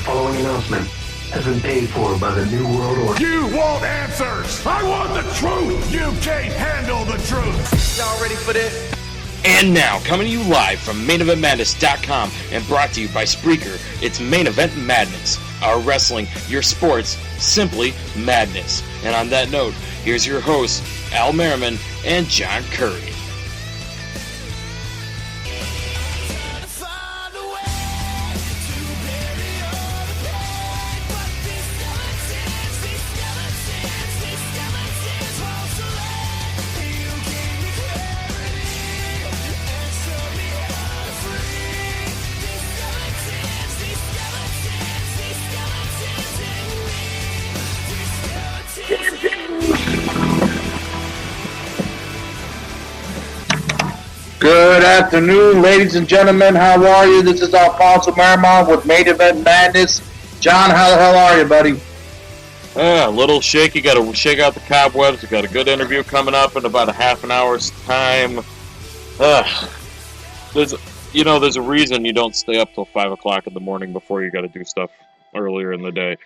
following announcement has been paid for by the New World Order. You want answers! I want the truth! You can't handle the truth! Y'all ready for this? And now, coming to you live from MainEventMadness.com and brought to you by Spreaker, it's Main Event Madness. Our wrestling, your sports, simply madness. And on that note, here's your hosts, Al Merriman and John Curry. Good afternoon, ladies and gentlemen. How are you? This is Alfonso Merriman with Main Event Madness. John, how the hell are you, buddy? A little shaky. Got to shake out the cobwebs. We got a good interview coming up in about a half an hour's time. There's a reason you don't stay up till 5 o'clock in the morning before you got to do stuff earlier in the day.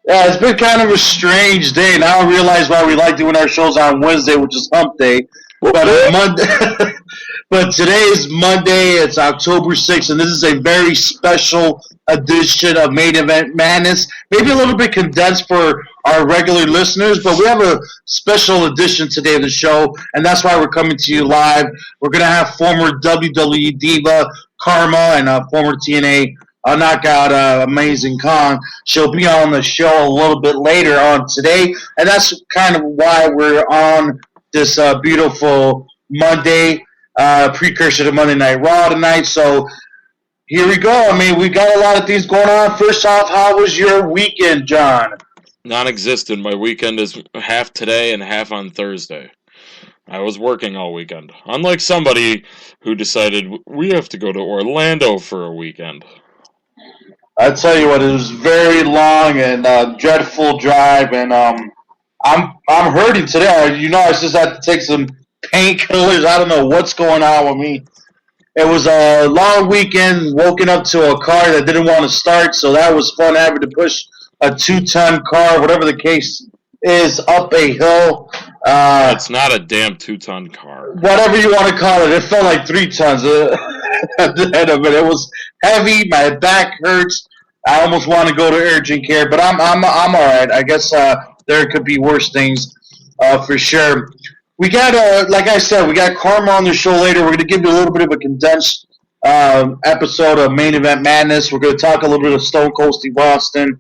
Yeah, it's been kind of a strange day. Now I realize why we like doing our shows on Wednesday, which is Hump Day. But Monday, but today is Monday. It's October 6th, and this is a very special edition of Main Event Madness. Maybe a little bit condensed for our regular listeners, but we have a special edition today of the show, and that's why we're coming to you live. We're going to have former WWE Diva Kharma and former TNA Knockout Amazing Kong. She'll be on the show a little bit later on today, and that's kind of why we're on this beautiful Monday, precursor to Monday Night Raw tonight. So here we go. I mean, we got a lot of things going on. First off, how was your weekend, John? Non-existent. My weekend is half today and half on Thursday. I was working all weekend. Unlike somebody who decided we have to go to Orlando for a weekend. I tell you what, it was very long and dreadful drive, and I'm hurting today. I just had to take some painkillers. I don't know what's going on with me. It was a long weekend, woken up to a car that didn't want to start, so that was fun having to push a 2-ton car, whatever the case is, up a hill. It's not a damn 2-ton car. Whatever you want to call it. It felt like 3 tons at the end of it. It was heavy. My back hurts. I almost want to go to urgent care, but I'm all right. I guess there could be worse things for sure. We got, like I said, we got Kharma on the show later. We're going to give you a little bit of a condensed episode of Main Event Madness. We're going to talk a little bit of Stone Cold Steve Austin,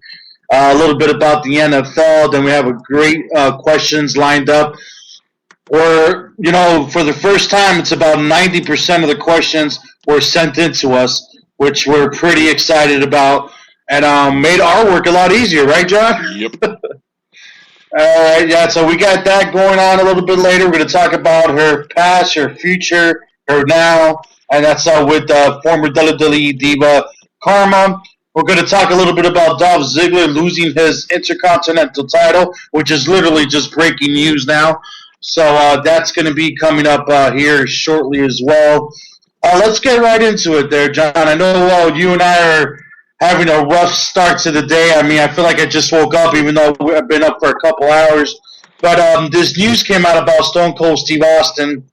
a little bit about the NFL. Then we have a great questions lined up. Or, for the first time, it's about 90% of the questions were sent in to us, which we're pretty excited about. And made our work a lot easier, right, John? Yep. All right, yeah, so we got that going on a little bit later. We're going to talk about her past, her future, her now, and that's with former WWE Diva Kharma. We're going to talk a little bit about Dolph Ziggler losing his Intercontinental title, which is literally just breaking news now. So that's going to be coming up here shortly as well. Let's get right into it there, John. I know you and I are having a rough start to the day. I mean, I feel like I just woke up, even though I've been up for a couple hours. But this news came out about Stone Cold Steve Austin,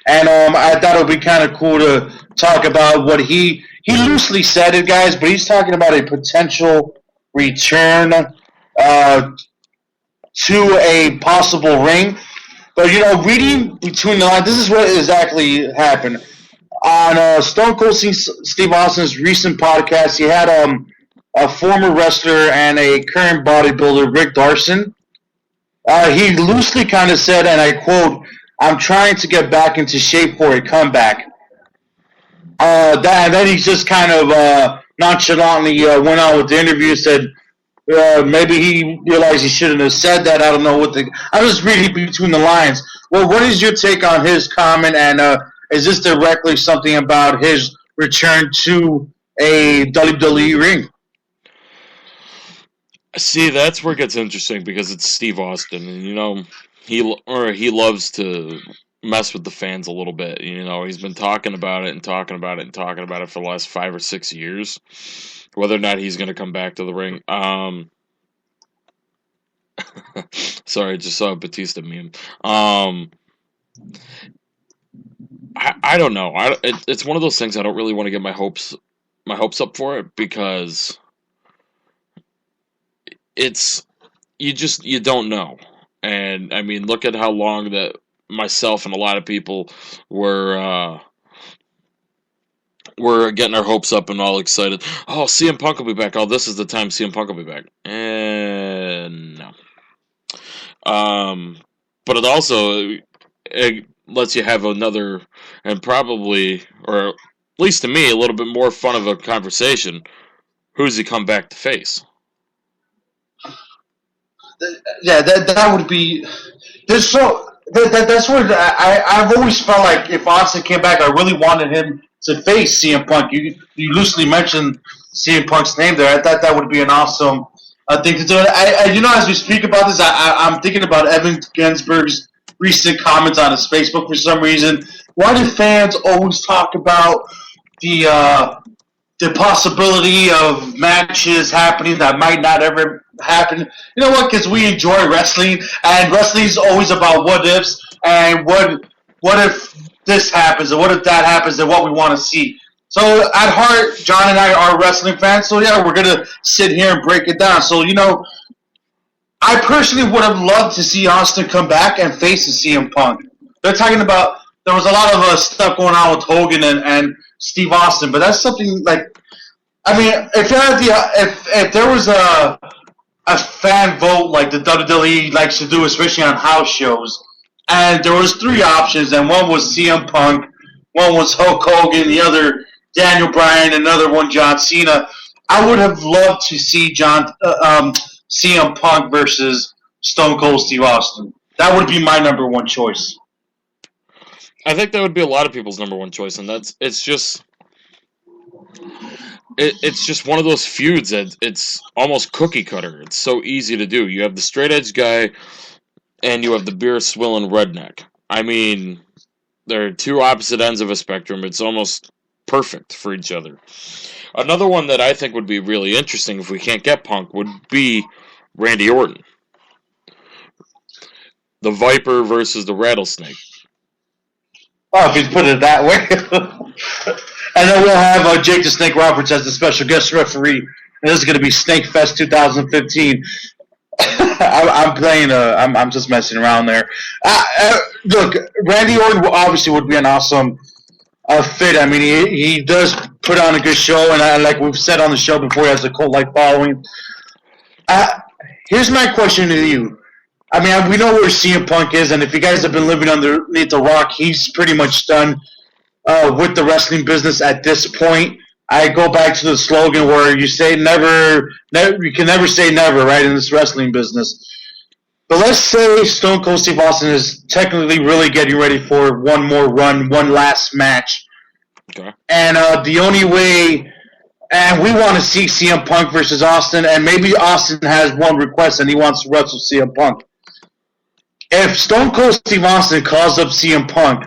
and I thought it would be kind of cool to talk about what he loosely said it, guys, but he's talking about a potential return to a possible ring. But, reading between the lines, this is what exactly happened. On Stone Cold Steve Austin's recent podcast, he had a former wrestler and a current bodybuilder, Rick Darson. He loosely kind of said, and I quote, "I'm trying to get back into shape for a comeback." And then he just kind of nonchalantly went on with the interview and said, maybe he realized he shouldn't have said that. I don't know I was reading between the lines. Well, what is your take on his comment, and is this directly something about his return to a WWE ring? See, that's where it gets interesting because it's Steve Austin, and he loves to mess with the fans a little bit. You know, he's been talking about it and talking about it and talking about it for the last 5 or 6 years, whether or not he's going to come back to the ring. Sorry, I just saw a Batista meme. I don't know. It's one of those things I don't really want to get my hopes up for it, because you don't know. And I mean, look at how long that myself and a lot of people were getting our hopes up and all excited. Oh, CM Punk will be back. Oh, this is the time CM Punk will be back. And no. But it also lets you have another, and probably, or at least to me, a little bit more fun of a conversation. Who's he come back to face? Yeah, that would be. That's what I've always felt like. If Austin came back, I really wanted him to face CM Punk. You loosely mentioned CM Punk's name there. I thought that would be an awesome thing to do. As we speak about this, I'm thinking about Evan Ginsberg's recent comments on his Facebook for some reason. Why do fans always talk about the possibility of matches happening that might not ever happen? You know what? Because we enjoy wrestling, and wrestling is always about what ifs, and what if this happens, and what if that happens, and what we want to see. So at heart, John and I are wrestling fans, so yeah, we're going to sit here and break it down. So, I personally would have loved to see Austin come back and face the CM Punk. They're talking about, there was a lot of stuff going on with Hogan and Steve Austin, but that's something like, I mean, if there was a fan vote like the WWE likes to do, especially on house shows, and there was 3 options, and one was CM Punk, one was Hulk Hogan, the other Daniel Bryan, another one John Cena, I would have loved to see CM Punk versus Stone Cold Steve Austin. That would be my number 1 choice. I think that would be a lot of people's number 1 choice, and it's just one of those feuds that it's almost cookie cutter. It's so easy to do. You have the straight edge guy, and you have the beer swilling redneck. I mean, they're 2 opposite ends of a spectrum. It's almost perfect for each other. Another one that I think would be really interesting if we can't get Punk would be Randy Orton. The Viper versus the Rattlesnake. Oh, if you put it that way. And then we'll have Jake the Snake Roberts as the special guest referee. And this is going to be Snake Fest 2015. I'm playing. I'm just messing around there. Look, Randy Orton obviously would be an awesome fit. I mean, he does put on a good show, and like we've said on the show before, he has a cult-like following. Here's my question to you. I mean, we know where CM Punk is, and if you guys have been living underneath the rock, he's pretty much done with the wrestling business at this point. I go back to the slogan where you say never, you can never say never, right, in this wrestling business. But let's say Stone Cold Steve Austin is technically really getting ready for one more run, one last match. Okay. And the only way, and we want to see CM Punk versus Austin, and maybe Austin has one request and he wants to wrestle CM Punk. If Stone Cold Steve Austin calls up CM Punk,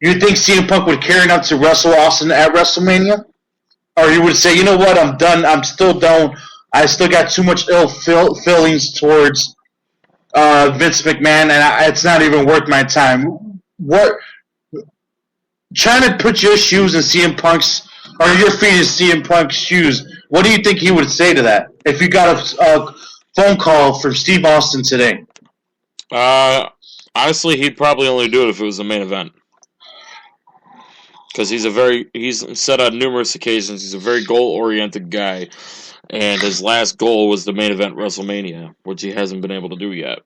you think CM Punk would carry enough to wrestle Austin at WrestleMania? Or you would say, you know what, I'm done, I'm still done, I still got too much ill feelings towards Vince McMahon, and it's not even worth my time. Trying to put your shoes in CM Punk's, or your feet in CM Punk's shoes, what do you think he would say to that if you got a phone call from Steve Austin today? Honestly, he'd probably only do it if it was the main event. Because he's said on numerous occasions, he's a very goal-oriented guy. And his last goal was the main event WrestleMania, which he hasn't been able to do yet.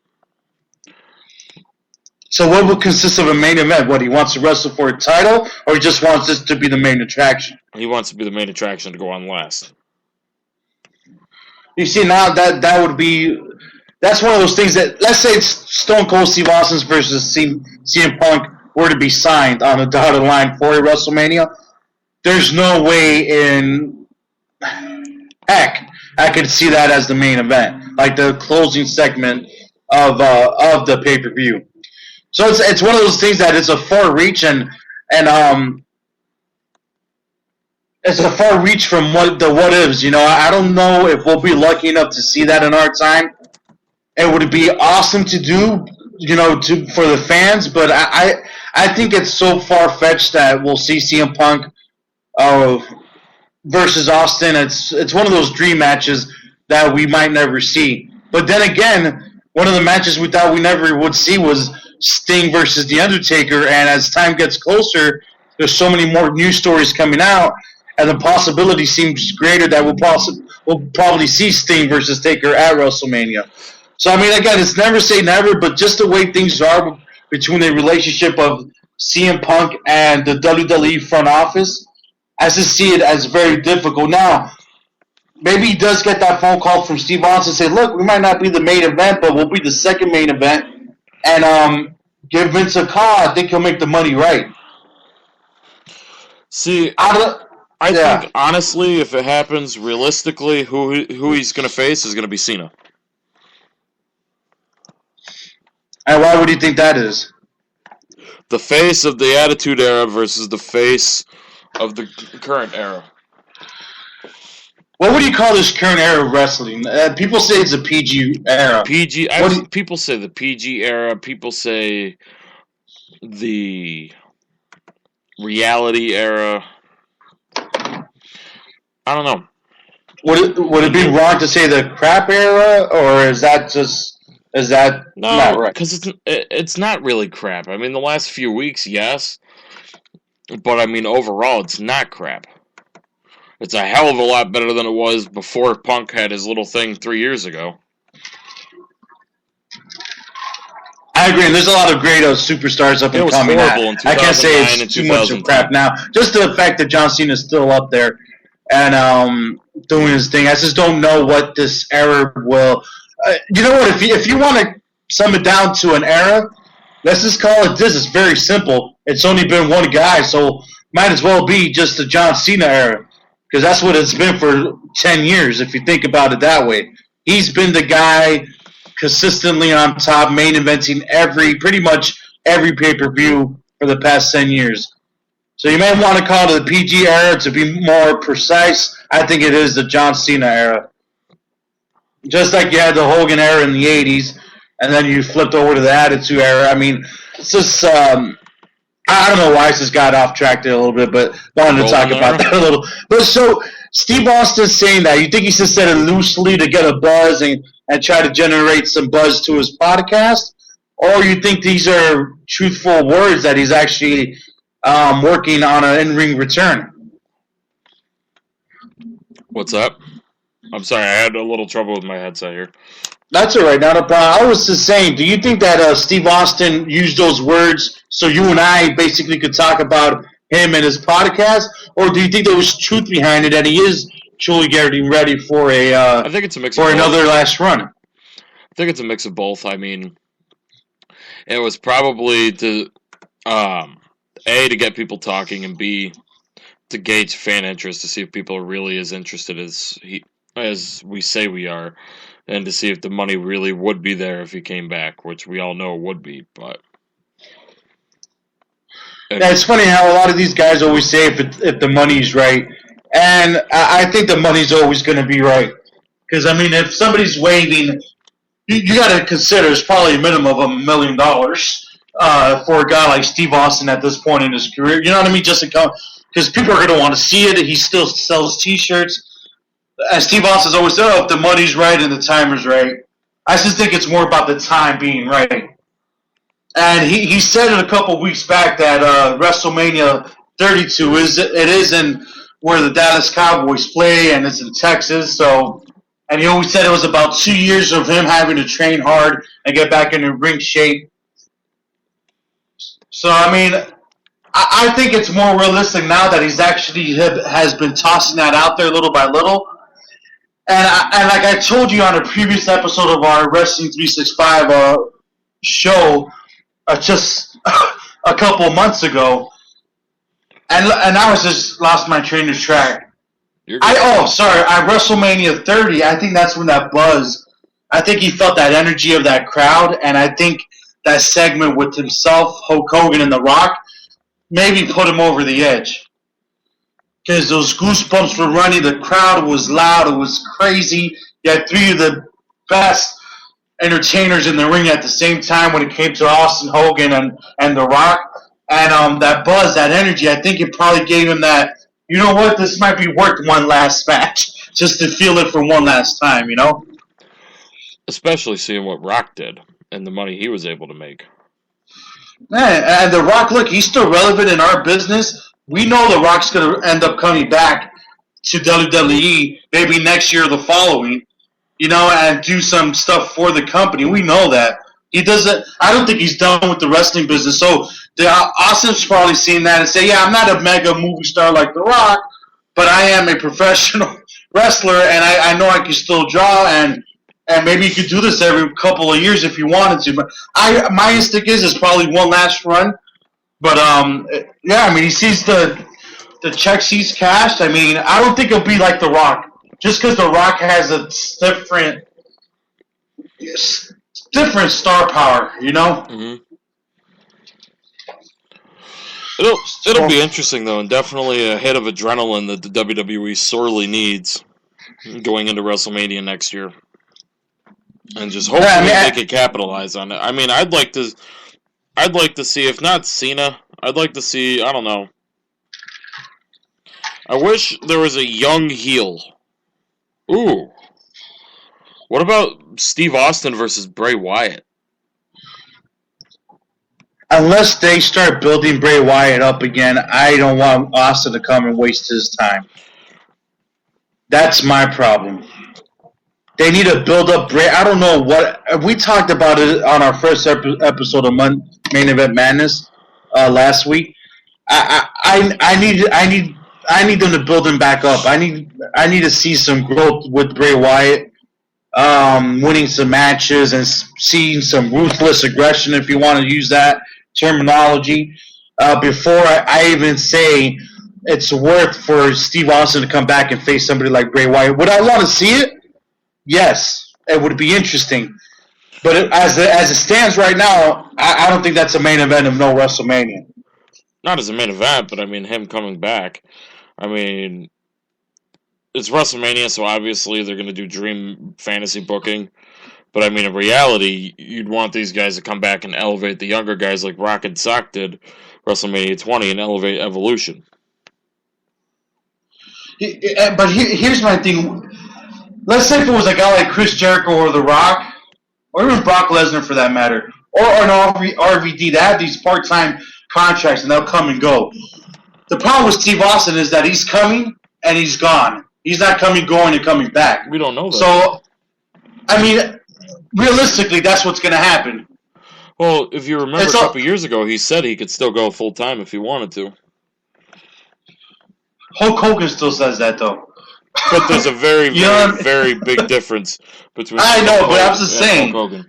So what would consist of a main event? What, he wants to wrestle for a title, or he just wants this to be the main attraction? He wants to be the main attraction to go on last. You see, now that would be... That's one of those things that... Let's say it's Stone Cold Steve Austin versus CM Punk were to be signed on the dotted line for a WrestleMania. There's no way in... Heck, I could see that as the main event, like the closing segment of the pay-per-view. So it's one of those things that it's a far reach and it's a far reach from what ifs. I don't know if we'll be lucky enough to see that in our time. It would be awesome to do, for the fans, but I think it's so far fetched that we'll see CM Punk versus Austin. It's one of those dream matches that we might never see. But then again, one of the matches we thought we never would see was Sting versus The Undertaker, and as time gets closer, there's so many more news stories coming out, and the possibility seems greater that we'll probably see Sting versus Taker at WrestleMania. So, I mean, again, it's never say never, but just the way things are between the relationship of CM Punk and the WWE front office, I just see it as very difficult. Now, maybe he does get that phone call from Steve Austin and say, look, we might not be the main event, but we'll be the second main event, and give Vince a call. I think he'll make the money right. See, I think, honestly, if it happens realistically, who he's going to face is going to be Cena. And why would you think that is? The face of the Attitude Era versus the face of the current era. What would you call this current era of wrestling? People say it's a PG era. People say the PG era. People say the reality era. I don't know. Would it be wrong to say the crap era, or is that not right? Because it's not really crap. I mean, the last few weeks, yes, but I mean, overall, it's not crap. It's a hell of a lot better than it was before Punk had his little thing 3 years ago. I agree, and there's a lot of great superstars up and coming. I can't say it's too much of crap now. Just the fact that John Cena is still up there and doing his thing. I just don't know what this era will. You know what? If you want to sum it down to an era, let's just call it this. It's very simple. It's only been one guy, so might as well be just the John Cena era, because that's what it's been for 10 years, if you think about it that way. He's been the guy consistently on top, main eventing pretty much every pay-per-view for the past 10 years. So you may want to call it the PG era to be more precise. I think it is the John Cena era. Just like you had the Hogan era in the 80s, and then you flipped over to the Attitude era. I mean, it's just, I don't know why I just got off track there a little bit, but wanted to talk about that a little. But so, Steve Austin's saying that. You think he just said it loosely to get a buzz and try to generate some buzz to his podcast? Or you think these are truthful words that he's actually working on an in-ring return? What's up? I'm sorry, I had a little trouble with my headset here. That's all right, not a problem. I was just saying, do you think that Steve Austin used those words so you and I basically could talk about him and his podcast? Or do you think there was truth behind it, and he is truly getting ready for I think it's a mix for another last run? I think it's a mix of both. I mean, it was probably to, A, to get people talking, and B, to gauge fan interest, to see if people are really as interested as we say we are, and to see if the money really would be there if he came back, which we all know it would be. But it's funny how a lot of these guys always say if the money's right, and I think the money's always going to be right. Because, I mean, if somebody's waving, you got to consider it's probably a minimum of $1 million for a guy like Steve Austin at this point in his career. You know what I mean? Just because people are going to want to see it. He still sells T-shirts. As Steve Austin's always said, if the money's right and the timer's right. I just think it's more about the time being right. And he said it a couple weeks back that WrestleMania 32 is in where the Dallas Cowboys play, and it's in Texas. So, and he always said it was about 2 years of him having to train hard and get back into ring shape. So, I mean, I think it's more realistic now that he's actually has been tossing that out there little by little. And like I told you on a previous episode of our Wrestling 365 show just a couple of months ago, and I was just lost my train of track. At WrestleMania 30, I think that's when that buzz, I think he felt that energy of that crowd, and I think that segment with himself, Hulk Hogan, and The Rock, maybe put him over the edge. Because those goosebumps were running, the crowd was loud, it was crazy. You had three of the best entertainers in the ring at the same time when it came to Austin Hogan and The Rock. And that buzz, that energy, I think it probably gave him that, you know what, this might be worth one last match, just to feel it for one last time, you know? Especially seeing what Rock did and the money he was able to make. Man, and The Rock, look, he's still relevant in our business. We know The Rock's going to end up coming back to WWE maybe next year or the following, you know, and do some stuff for the company. We know that. He doesn't. I don't think he's done with the wrestling business. So Austin's probably seen that and say, yeah, I'm not a mega movie star like The Rock, but I am a professional wrestler, and I know I can still draw, and maybe you could do this every couple of years if you wanted to. But my instinct is probably one last run. But, yeah, I mean, he sees the checks he's cashed. I mean, I don't think it'll be like The Rock. Just because The Rock has a different star power, you know? Mm-hmm. It'll be interesting, though, and definitely a hit of adrenaline that the WWE sorely needs going into WrestleMania next year. And just hopefully they can capitalize on it. I mean, I'd like to see, if not Cena, I'd like to see, I don't know. I wish there was a young heel. Ooh. What about Steve Austin versus Bray Wyatt? Unless they start building Bray Wyatt up again, I don't want Austin to come and waste his time. That's my problem. They need to build up Bray. I don't know what we talked about it on our first episode of Main Event Madness last week. I need them to build him back up. I need to see some growth with Bray Wyatt, winning some matches and seeing some ruthless aggression, if you want to use that terminology, before I even say it's worth for Steve Austin to come back and face somebody like Bray Wyatt. Would I want to see it? Yes, it would be interesting. But as it stands right now, I don't think that's a main event of no WrestleMania. Not as a main event, but I mean him coming back. I mean, it's WrestleMania, so obviously they're going to do dream fantasy booking. But I mean, in reality, you'd want these guys to come back and elevate the younger guys like Rock and Sock did WrestleMania 20 and elevate Evolution. But here's my thing. Let's say if it was a guy like Chris Jericho or The Rock, or even Brock Lesnar for that matter, or an RVD that have these part-time contracts and they'll come and go. The problem with Steve Austin is that he's coming and he's gone. He's not coming, going, and coming back. We don't know that. So, I mean, realistically, that's what's going to happen. Well, if you remember a couple years ago, he said he could still go full-time if he wanted to. Hulk Hogan still says that, though. But there's a very, very, very big difference between I know, but I was just saying. Hulk Hogan.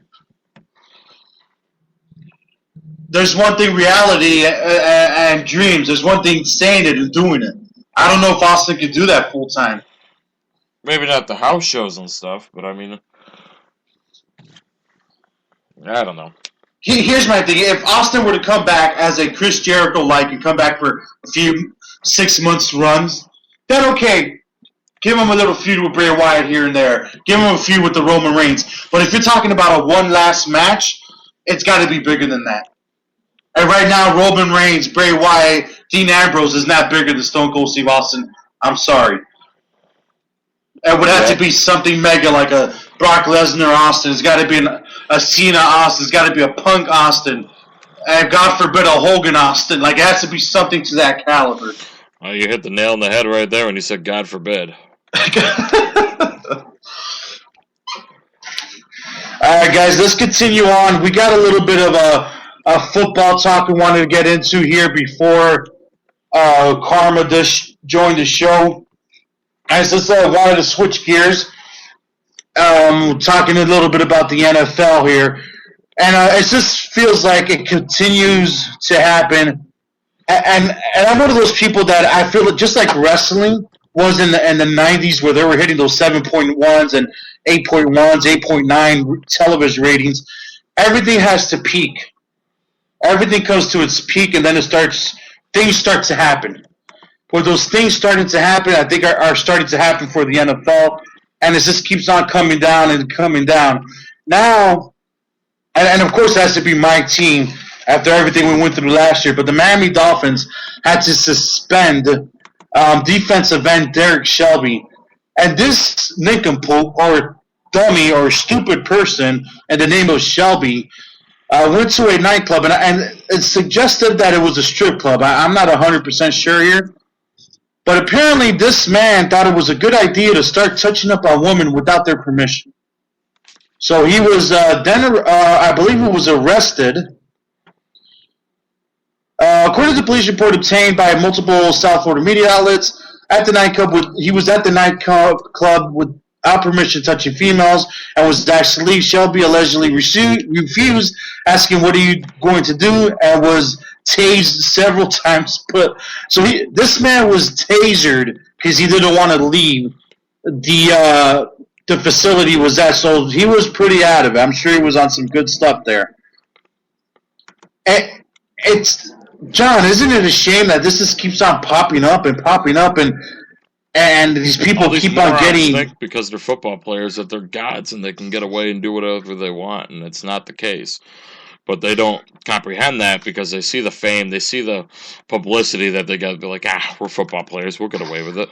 There's one thing reality and dreams. There's one thing saying it and doing it. I don't know if Austin could do that full time. Maybe not the house shows and stuff, but I mean, I don't know. Here's my thing. If Austin were to come back as a Chris Jericho-like and come back for a few 6 months runs, then okay. Give him a little feud with Bray Wyatt here and there. Give him a feud with the Roman Reigns. But if you're talking about a one last match, it's got to be bigger than that. And right now, Roman Reigns, Bray Wyatt, Dean Ambrose is not bigger than Stone Cold Steve Austin. I'm sorry. It would have to be something mega like a Brock Lesnar Austin. It's got to be a Cena Austin. It's got to be a Punk Austin. And God forbid a Hogan Austin. Like, it has to be something to that caliber. Well, you hit the nail on the head right there when you said God forbid. Alright, guys, let's continue on. We got a little bit of a football talk we wanted to get into here before Kharma joined the show. Guys, let's wanted to switch gears. Talking a little bit about the NFL here. And it just feels like it continues to happen. And I'm one of those people that I feel just like wrestling was in the 90s where they were hitting those 7.1s and 8.1s, 8.9 television ratings. Everything has to peak. everything comes to its peak, and then things start to happen. Where those things starting to happen, I think are starting to happen for the NFL, and it just keeps on coming down and coming down. Now, and of course it has to be my team after everything we went through last year, but the Miami Dolphins had to suspend defensive end Derek Shelby. And this nincompoop or dummy or stupid person in the name of Shelby went to a nightclub, and it's suggested that it was a strip club. I'm not 100% sure here. But apparently this man thought it was a good idea to start touching up on women without their permission. So he was I believe he was arrested. According to the police report obtained by multiple South Florida media outlets, he was at the nightclub without permission touching females and was actually Shelby allegedly refused, asking what are you going to do, and was tased several times. This man was tasered because he didn't want to leave the facility was at, so he was pretty out of it. I'm sure he was on some good stuff there. It's John, isn't it a shame that this just keeps on popping up and these people keep on getting... think because they're football players that they're gods and they can get away and do whatever they want, and it's not the case. But they don't comprehend that because they see the fame, they see the publicity that they got. They're like, we're football players, we'll get away with it.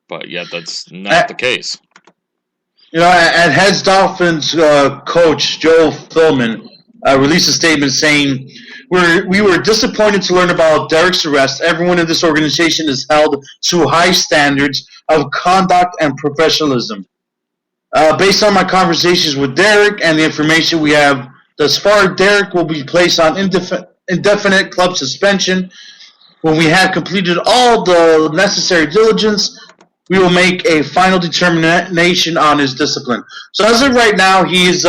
But yet that's not the case. You know, and Heads Dolphins coach Joe Philman released a statement saying, we were disappointed to learn about Derek's arrest. Everyone in this organization is held to high standards of conduct and professionalism. Based on my conversations with Derek and the information we have thus far, Derek will be placed on indefinite club suspension. When we have completed all the necessary diligence, we will make a final determination on his discipline. So as of right now, he's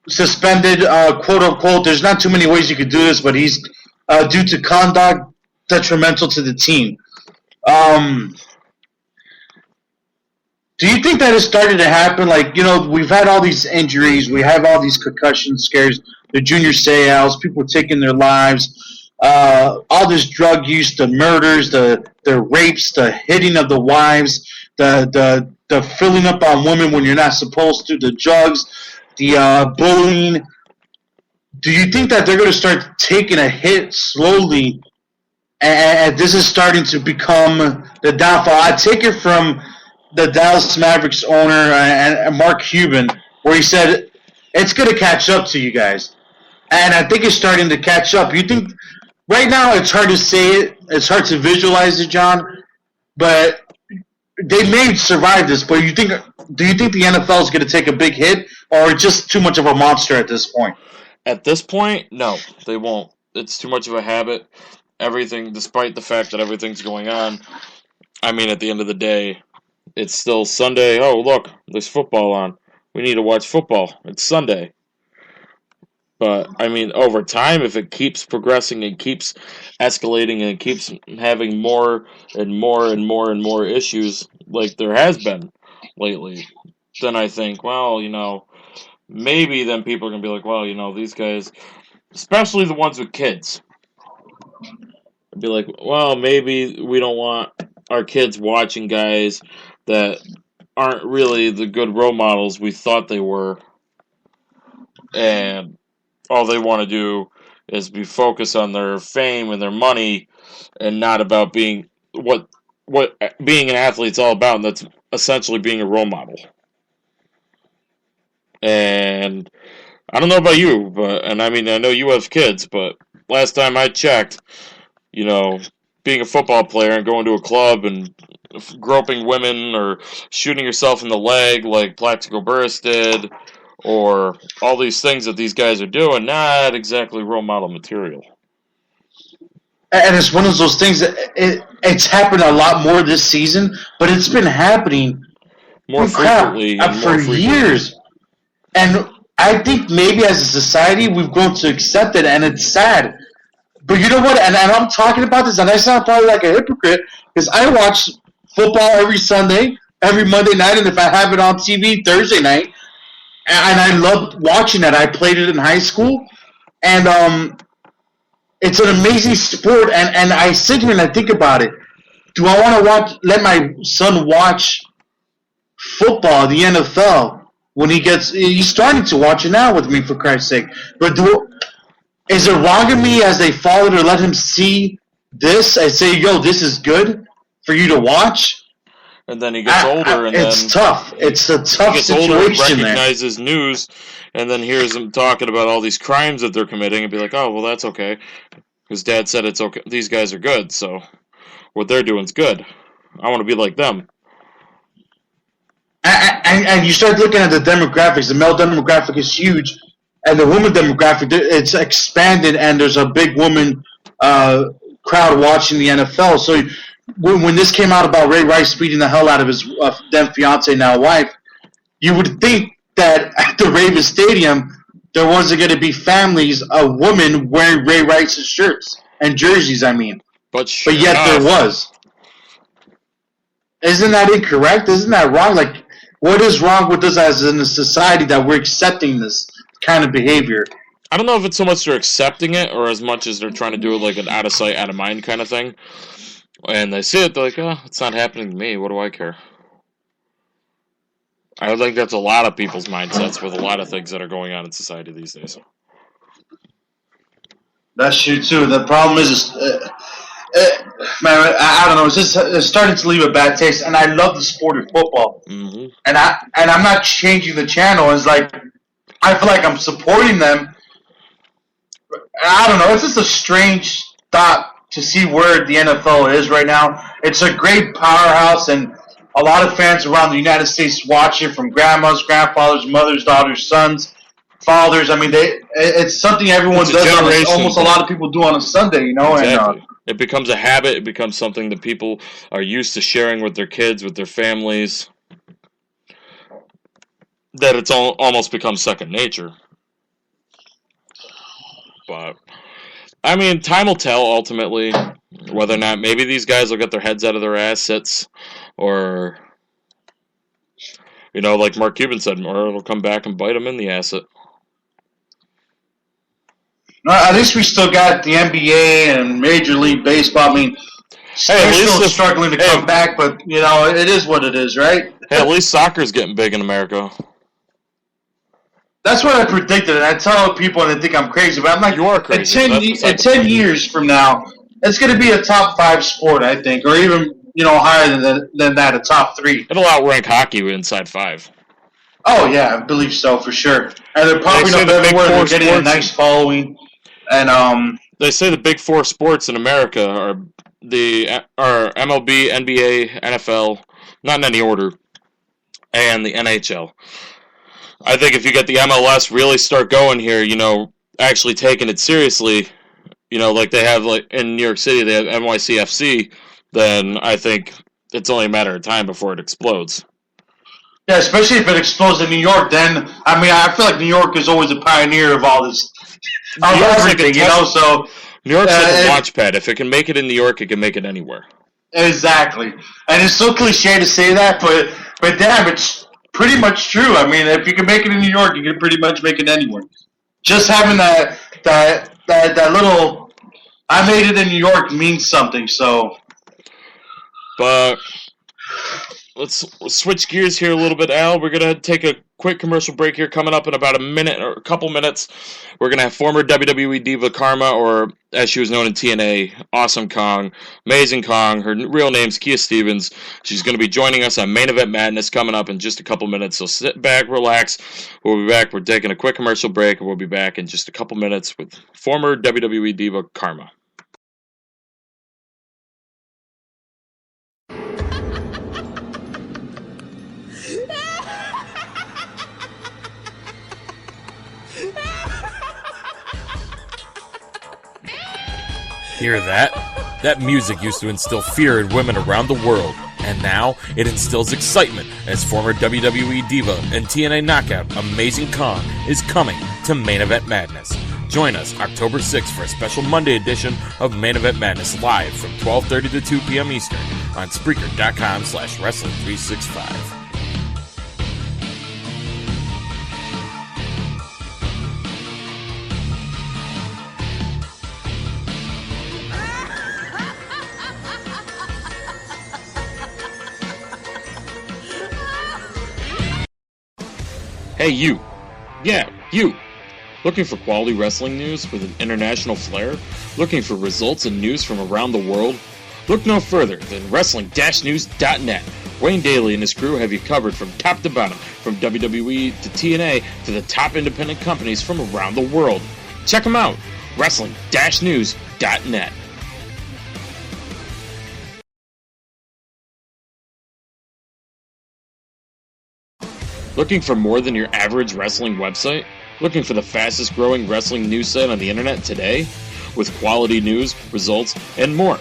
suspended, quote unquote. There's not too many ways you could do this, but he's due to conduct detrimental to the team. Do you think that has started to happen? Like, you know, we've had all these injuries, we have all these concussion scares, the Junior Seau's, people taking their lives, all this drug use, the murders, the rapes, the hitting of the wives, the filling up on women when you're not supposed to, the drugs, the bullying. Do you think that they're going to start taking a hit slowly, and this is starting to become the downfall? I take it from the Dallas Mavericks owner and Mark Cuban, where he said, it's going to catch up to you guys. And I think it's starting to catch up. You think, right now it's hard to say it, it's hard to visualize it, John, but they may survive this. But do you think the NFL is going to take a big hit, or just too much of a monster at this point? At this point, no, they won't. It's too much of a habit. Everything, despite the fact that everything's going on, I mean, at the end of the day, it's still Sunday. Oh, look, there's football on. We need to watch football. It's Sunday. But, I mean, over time, if it keeps progressing and keeps escalating and keeps having more and more and more and more issues like there has been lately, then I think, well, you know, maybe then people are going to be like, well, you know, these guys, especially the ones with kids, be like, well, maybe we don't want our kids watching guys that aren't really the good role models we thought they were, and all they want to do is be focused on their fame and their money, and not about being what being an athlete's all about, and that's essentially being a role model. And I don't know about you, and I mean, I know you have kids, but last time I checked, you know, being a football player and going to a club and groping women or shooting yourself in the leg like Plaxico Burress did, or all these things that these guys are doing, not exactly role model material. And it's one of those things that it's happened a lot more this season, but it's been happening more frequently for years. And I think maybe as a society we've grown to accept it, and it's sad. But you know what? And I'm talking about this, and I sound probably like a hypocrite, because I watch football every Sunday, every Monday night, and if I have it on TV Thursday night, and I loved watching that. I played it in high school, and it's an amazing sport. And I sit here and I think about it. Do I want to let my son watch football, the NFL, when he's starting to watch it now with me, for Christ's sake? But is it wrong of me as a father to let him see this? I say, yo, this is good for you to watch. And then he gets older, and it's tough. It's a tough situation. Older, recognizes news, and then hears him talking about all these crimes that they're committing, and be like, "Oh, well, that's okay." His dad said it's okay. These guys are good, so what they're doing is good. I want to be like them. And you start looking at the demographics. The male demographic is huge, and the woman demographic, it's expanded, and there's a big woman crowd watching the NFL. So when this came out about Ray Rice beating the hell out of his then fiance, now wife, you would think that at the Ravens Stadium there wasn't going to be families of women wearing Ray Rice's shirts and jerseys. I mean, but yet there was. Isn't that incorrect? Isn't that wrong? Like, what is wrong with us as in a society that we're accepting this kind of behavior? I don't know if it's so much they're accepting it or as much as they're trying to do it like an out of sight, out of mind kind of thing. And they see it, they're like, oh, it's not happening to me. What do I care? I think that's a lot of people's mindsets with a lot of things that are going on in society these days. That's true, too. The problem is man, I don't know. It's starting to leave a bad taste, and I love the sport of football. Mm-hmm. And I'm not changing the channel. It's like I feel like I'm supporting them. I don't know. It's just a strange thought to see where the NFL is right now. It's a great powerhouse, and a lot of fans around the United States watch it, from grandmas, grandfathers, mothers, daughters, sons, fathers. I mean, it's something everyone does. Almost a lot of people do on a Sunday, you know. Exactly. And it becomes a habit. It becomes something that people are used to sharing with their kids, with their families. That it's almost become second nature. But I mean, time will tell ultimately whether or not maybe these guys will get their heads out of their assets, or, you know, like Mark Cuban said, or it'll come back and bite them in the asset. At least we still got the NBA and Major League Baseball. I mean, they're still struggling to come back, but, you know, it is what it is, right? Hey, at least soccer's getting big in America. That's what I predicted, and I tell people and they think I'm crazy, but I'm like, you are crazy. In 10 years from now, it's going to be a top 5 sport, I think, or even, you know, higher than that, a top 3. It'll outrank hockey inside 5. Oh, yeah, I believe so, for sure. And they're popping up everywhere. They're getting a nice following. And they say the big 4 sports in America are MLB, NBA, NFL, not in any order, and the NHL. I think if you get the MLS really start going here, you know, actually taking it seriously, you know, like they have like in New York City, they have NYCFC, then I think it's only a matter of time before it explodes. Yeah, especially if it explodes in New York, then, I mean, I feel like New York is always a pioneer of all this, of everything, you know, so... New York's like a launch pad. If it can make it in New York, it can make it anywhere. Exactly. And it's so cliche to say that, but damn, it's pretty much true. I mean, if you can make it in New York, you can pretty much make it anywhere. Just having that little, I made it in New York means something, so. But let's switch gears here a little bit, Al. We're going to take a quick commercial break here coming up in about a minute or a couple minutes. We're going to have former WWE Diva Kharma, or as she was known in TNA, Awesome Kong, Amazing Kong. Her real name's Kia Stevens. She's going to be joining us on Main Event Madness coming up in just a couple minutes. So sit back, relax. We'll be back. We're taking a quick commercial break, and we'll be back in just a couple minutes with former WWE Diva Kharma. Hear that? That music used to instill fear in women around the world, and now it instills excitement as former WWE Diva and TNA Knockout Amazing Kong is coming to Main Event Madness. Join us October 6th for a special Monday edition of Main Event Madness live from 12:30 to 2 p.m. Eastern on Spreaker.com/Wrestling365. Hey, you. Yeah, you. Looking for quality wrestling news with an international flair? Looking for results and news from around the world? Look no further than wrestling-news.net. Wayne Daly and his crew have you covered from top to bottom, from WWE to TNA to the top independent companies from around the world. Check them out, wrestling-news.net. Looking for more than your average wrestling website? Looking for the fastest growing wrestling news site on the internet today? With quality news, results, and more.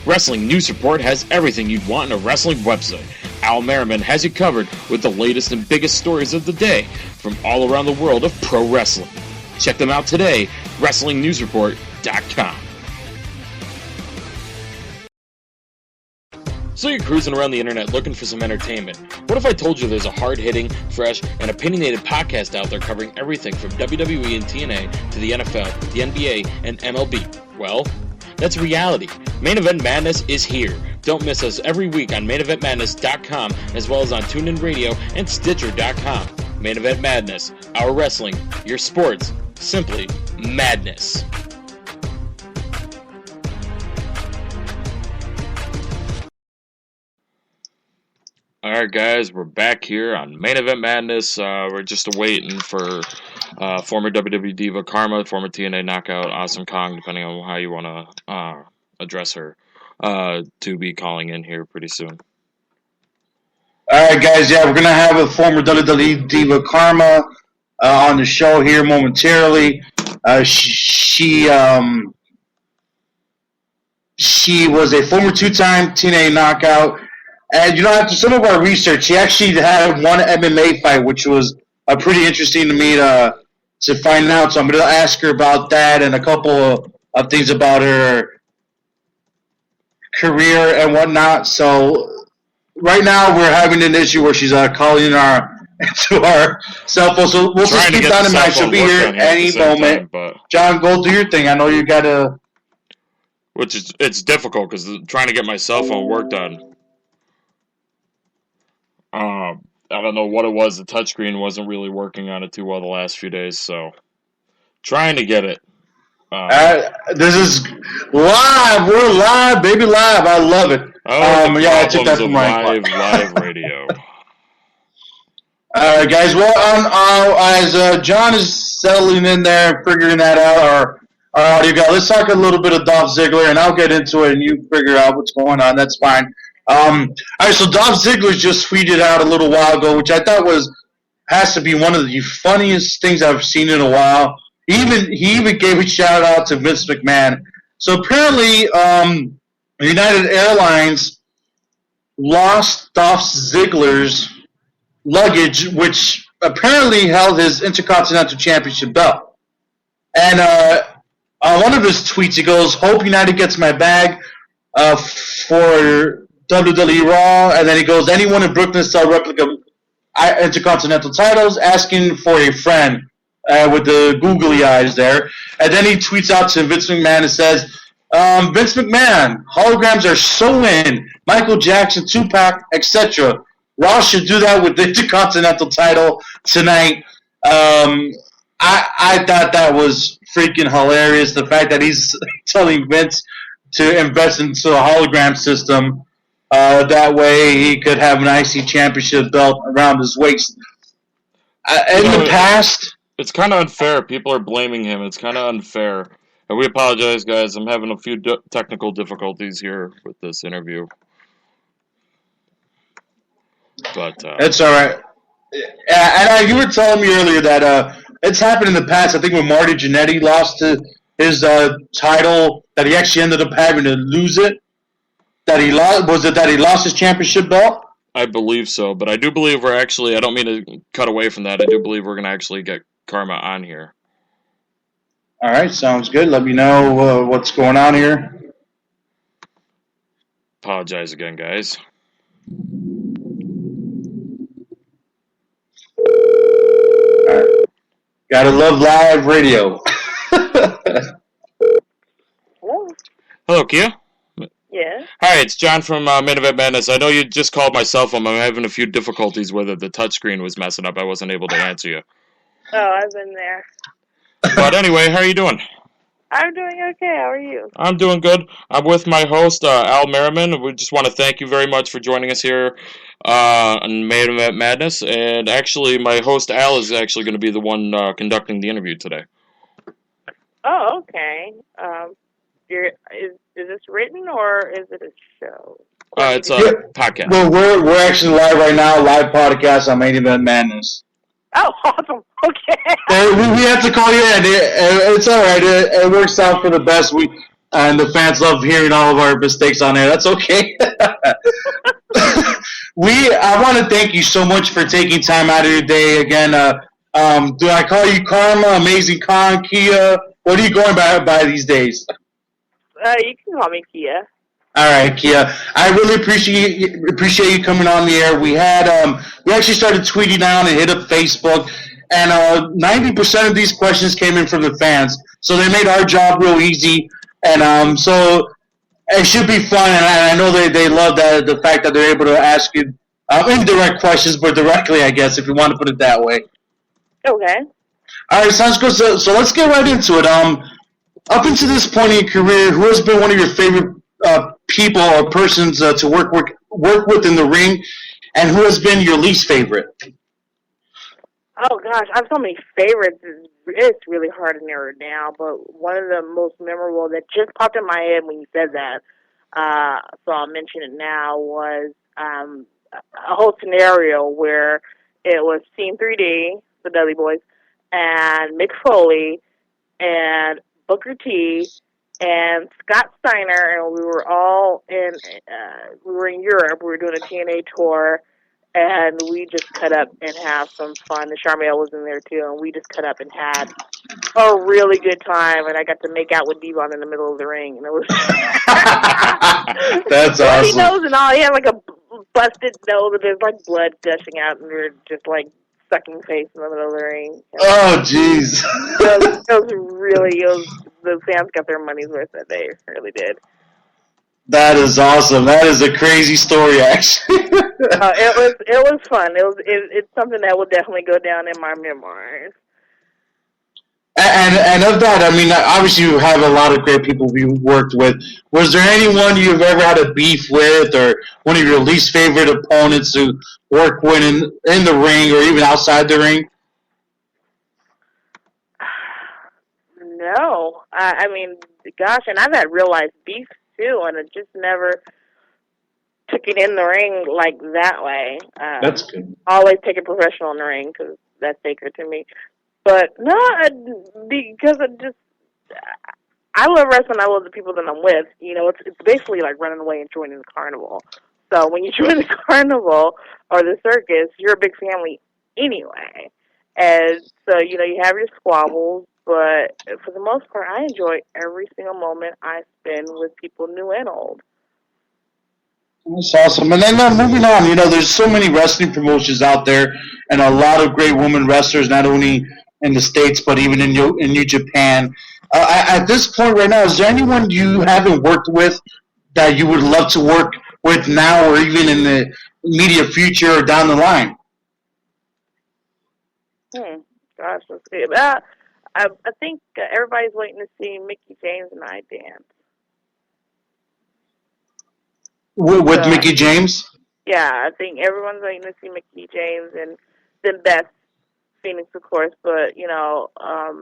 Wrestling News Report has everything you'd want in a wrestling website. Al Merriman has you covered with the latest and biggest stories of the day from all around the world of pro wrestling. Check them out today, WrestlingNewsReport.com. So you're cruising around the internet looking for some entertainment. What if I told you there's a hard-hitting, fresh, and opinionated podcast out there covering everything from WWE and TNA to the NFL, the NBA, and MLB? Well, that's reality. Main Event Madness is here. Don't miss us every week on MainEventMadness.com as well as on TuneIn Radio and Stitcher.com. Main Event Madness. Our wrestling, your sports, simply madness. Alright guys, we're back here on Main Event Madness. We're just waiting for former WWE Diva Kharma, former TNA Knockout Awesome Kong, depending on how you want to address her, to be calling in here pretty soon. Alright guys, yeah, we're going to have a former WWE Diva Kharma on the show here momentarily. She was a former two-time TNA Knockout. And, after some of our research, she actually had one MMA fight, which was pretty interesting to me to find out. So I'm going to ask her about that and a couple of things about her career and whatnot. So right now we're having an issue where she's calling into our cell phone. So we'll just keep that in mind. She'll be here any moment. John, go do your thing. I know you got to... It's difficult because trying to get my cell phone work done. I don't know what it was. The touchscreen wasn't really working on it too well the last few days, so trying to get it. This is live. We're live, baby, live. I love it. I took that from live radio. All right, guys. Well, as John is settling in there, figuring that out, our audio guy, let's talk a little bit of Dolph Ziggler, and I'll get into it, and you figure out what's going on. That's fine. All right, so Dolph Ziggler just tweeted out a little while ago, which I thought has to be one of the funniest things I've seen in a while. He even gave a shout out to Vince McMahon. So apparently, United Airlines lost Dolph Ziggler's luggage, which apparently held his Intercontinental Championship belt. And on one of his tweets, he goes, "Hope United gets my bag for WWE Raw," and then he goes, "Anyone in Brooklyn sell replica Intercontinental titles? Asking for a friend," with the googly eyes there. And then he tweets out to Vince McMahon and says, "Vince McMahon, holograms are so in. Michael Jackson, Tupac, etc. Raw should do that with the Intercontinental title tonight." I thought that was freaking hilarious. The fact that he's telling Vince to invest into a hologram system. That way he could have an IC championship belt around his waist. In the past... It's kind of unfair. People are blaming him. It's kind of unfair. And we apologize, guys. I'm having a few technical difficulties here with this interview. But it's all right. And you were telling me earlier that it's happened in the past. I think when Marty Jannetty lost his title, that he actually ended up having to lose it. That he lost his championship belt? I believe so, but I do believe we're actually, I don't mean to cut away from that, I do believe we're going to actually get Kharma on here. All right, sounds good. Let me know what's going on here. Apologize again, guys. All right. Gotta love live radio. Hello? Hello, Kia. Yes. Hi, Hi, it's John from Main Event Madness. I know you just called my cell phone. I'm having a few difficulties with it. The touchscreen was messing up. I wasn't able to answer you. Oh, I've been there. But anyway, how are you doing? I'm doing okay. How are you? I'm doing good. I'm with my host, Al Merriman. We just want to thank you very much for joining us here on Main Event Madness. And actually, my host, Al, is actually going to be the one conducting the interview today. Oh, okay. Is this written or is it a show? It's a podcast. Well, we're actually live right now, live podcast on Main Event Madness. Oh, awesome. Okay. We have to call you in. It's all right. It works out for the best. And the fans love hearing all of our mistakes on there. That's okay. I want to thank you so much for taking time out of your day. Again, do I call you Kharma, Amazing Kong, Kia? What are you going by these days? You can call me Kia. All right, Kia. I really appreciate you coming on the air. We actually started tweeting out and hit up Facebook, and 90% of these questions came in from the fans. So they made our job real easy, and so it should be fun. And I know they love the fact that they're able to ask you indirect questions, but directly, I guess, if you want to put it that way. Okay. All right, sounds good. So let's get right into it. Up until this point in your career, who has been one of your favorite people or persons to work with in the ring, and who has been your least favorite? Oh, gosh. I have so many favorites. It's really hard to narrow it down, but one of the most memorable that just popped in my head when you said that, so I'll mention it now, was a whole scenario where it was Team 3D, the Dudley Boys, and Mick Foley, and Booker T, and Scott Steiner, and we were all in Europe. We were doing a TNA tour, and we just cut up and have some fun. And Charmel was in there too, and we just cut up and had a really good time. And I got to make out with Devon in the middle of the ring, and it was that's awesome. Bloody nose and all. He had like a busted nose, and there's like blood gushing out, and we were just like sucking face in the middle of the ring. Oh, jeez. The fans got their money's worth that day. Really did. That is awesome. That is a crazy story, actually. It was fun. It's something that will definitely go down in my memoirs. And of that, I mean, obviously you have a lot of great people you worked with. Was there anyone you've ever had a beef with, or one of your least favorite opponents to work with in the ring or even outside the ring? No. I mean, gosh, and I've had real life beef too, and I just never took it in the ring like that way. That's good. I always take it professional in the ring because that's sacred to me. But no, because I love wrestling. I love the people that I'm with. You know, it's basically like running away and joining the carnival. So when you join the carnival or the circus, you're a big family anyway. And so, you know, you have your squabbles, but for the most part, I enjoy every single moment I spend with people new and old. That's awesome. And then moving on, you know, there's so many wrestling promotions out there, and a lot of great women wrestlers, not only in the States, but even in New Japan. At this point right now, is there anyone you haven't worked with that you would love to work with now, or even in the immediate future or down the line? Gosh, let's see. I think everybody's waiting to see Mickie James and I dance. With Mickie James? Yeah, I think everyone's waiting to see Mickie James and then Beth Phoenix, of course. But, you know, all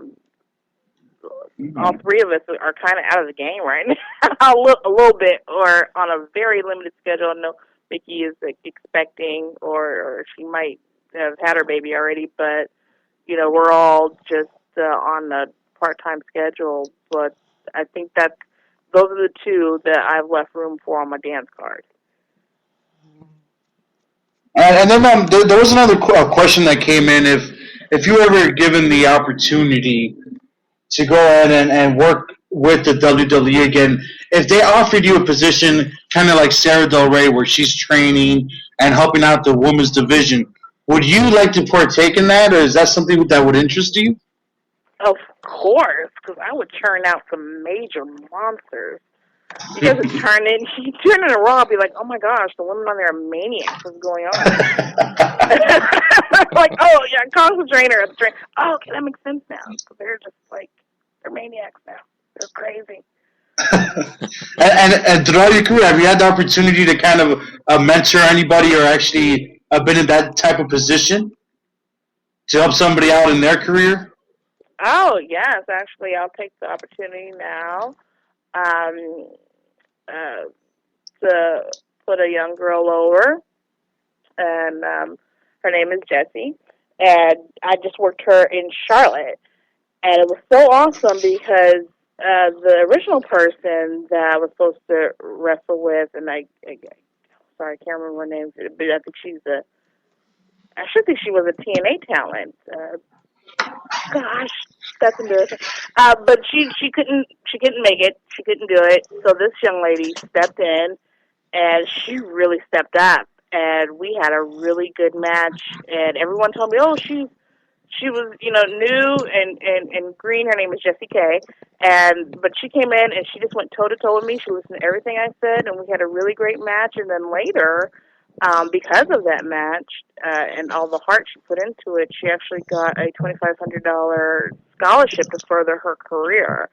three of us are kind of out of the game right now. a little bit, or on a very limited schedule. I know Mickie is expecting, or she might have had her baby already, but, you know, we're all just on a part-time schedule. But I think those are the two that I've left room for on my dance card. And then there was another question that came in. If you were ever given the opportunity to go ahead and work with the WWE again, if they offered you a position kind of like Sarah Del Rey, where she's training and helping out the women's division, would you like to partake in that, or is that something that would interest you? Of course, because I would churn out some major monsters. You guys would turn in a Raw, be like, oh my gosh, the women on there are maniacs. What's going on? Like, oh yeah, Kong's a trainer. Oh, okay, that makes sense now. So they're just like, they're maniacs now. They're crazy. and throughout your career, have you had the opportunity to kind of mentor anybody or actually been in that type of position to help somebody out in their career? Oh, yes, actually, I'll take the opportunity now to put a young girl over, and her name is Jessie, and I just worked her in Charlotte, and it was so awesome because the original person that I was supposed to wrestle with, and sorry, I can't remember her name, but I should think she was a TNA talent. Gosh, that's embarrassing. But she couldn't make it. She couldn't do it. So this young lady stepped in, and she really stepped up. And we had a really good match. And everyone told me, oh, she was, new and green. Her name is Jessie K. But she came in and she just went toe to toe with me. She listened to everything I said, and we had a really great match. And then later, because of that match and all the heart she put into it, she actually got a $2,500 scholarship to further her career.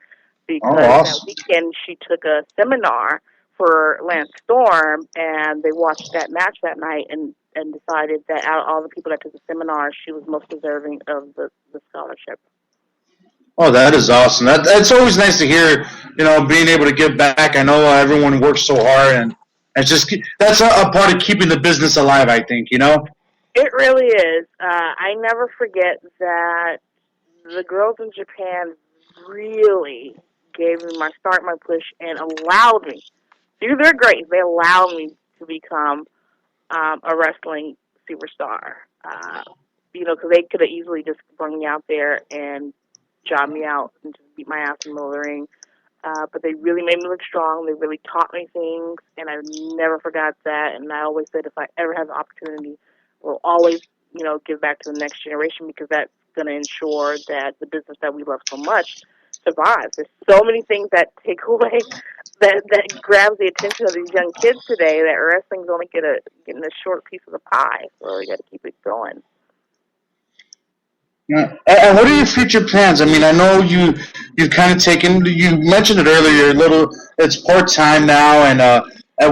Because that weekend she took a seminar for Lance Storm, and they watched that match that night and decided that out of all the people that took the seminar, she was most deserving of the scholarship. Oh, that is awesome. That's always nice to hear, being able to give back. I know everyone works so hard, and it's just that's a part of keeping the business alive, I think, It really is. I never forget that the girls in Japan really gave me my start, my push, and allowed me. They're great. They allowed me to become a wrestling superstar. Because they could have easily just brung me out there and job me out and just beat my ass in the middle of the ring. But they really made me look strong. They really taught me things, and I never forgot that. And I always said if I ever have the opportunity, we'll always, give back to the next generation, because that's going to ensure that the business that we love so much survives. There's so many things that take away, that grabs the attention of these young kids today, that wrestling's only getting a short piece of the pie. So we got to keep it going. Yeah. And what are your future plans? I mean, I know you've kind of you mentioned it earlier, it's part-time now and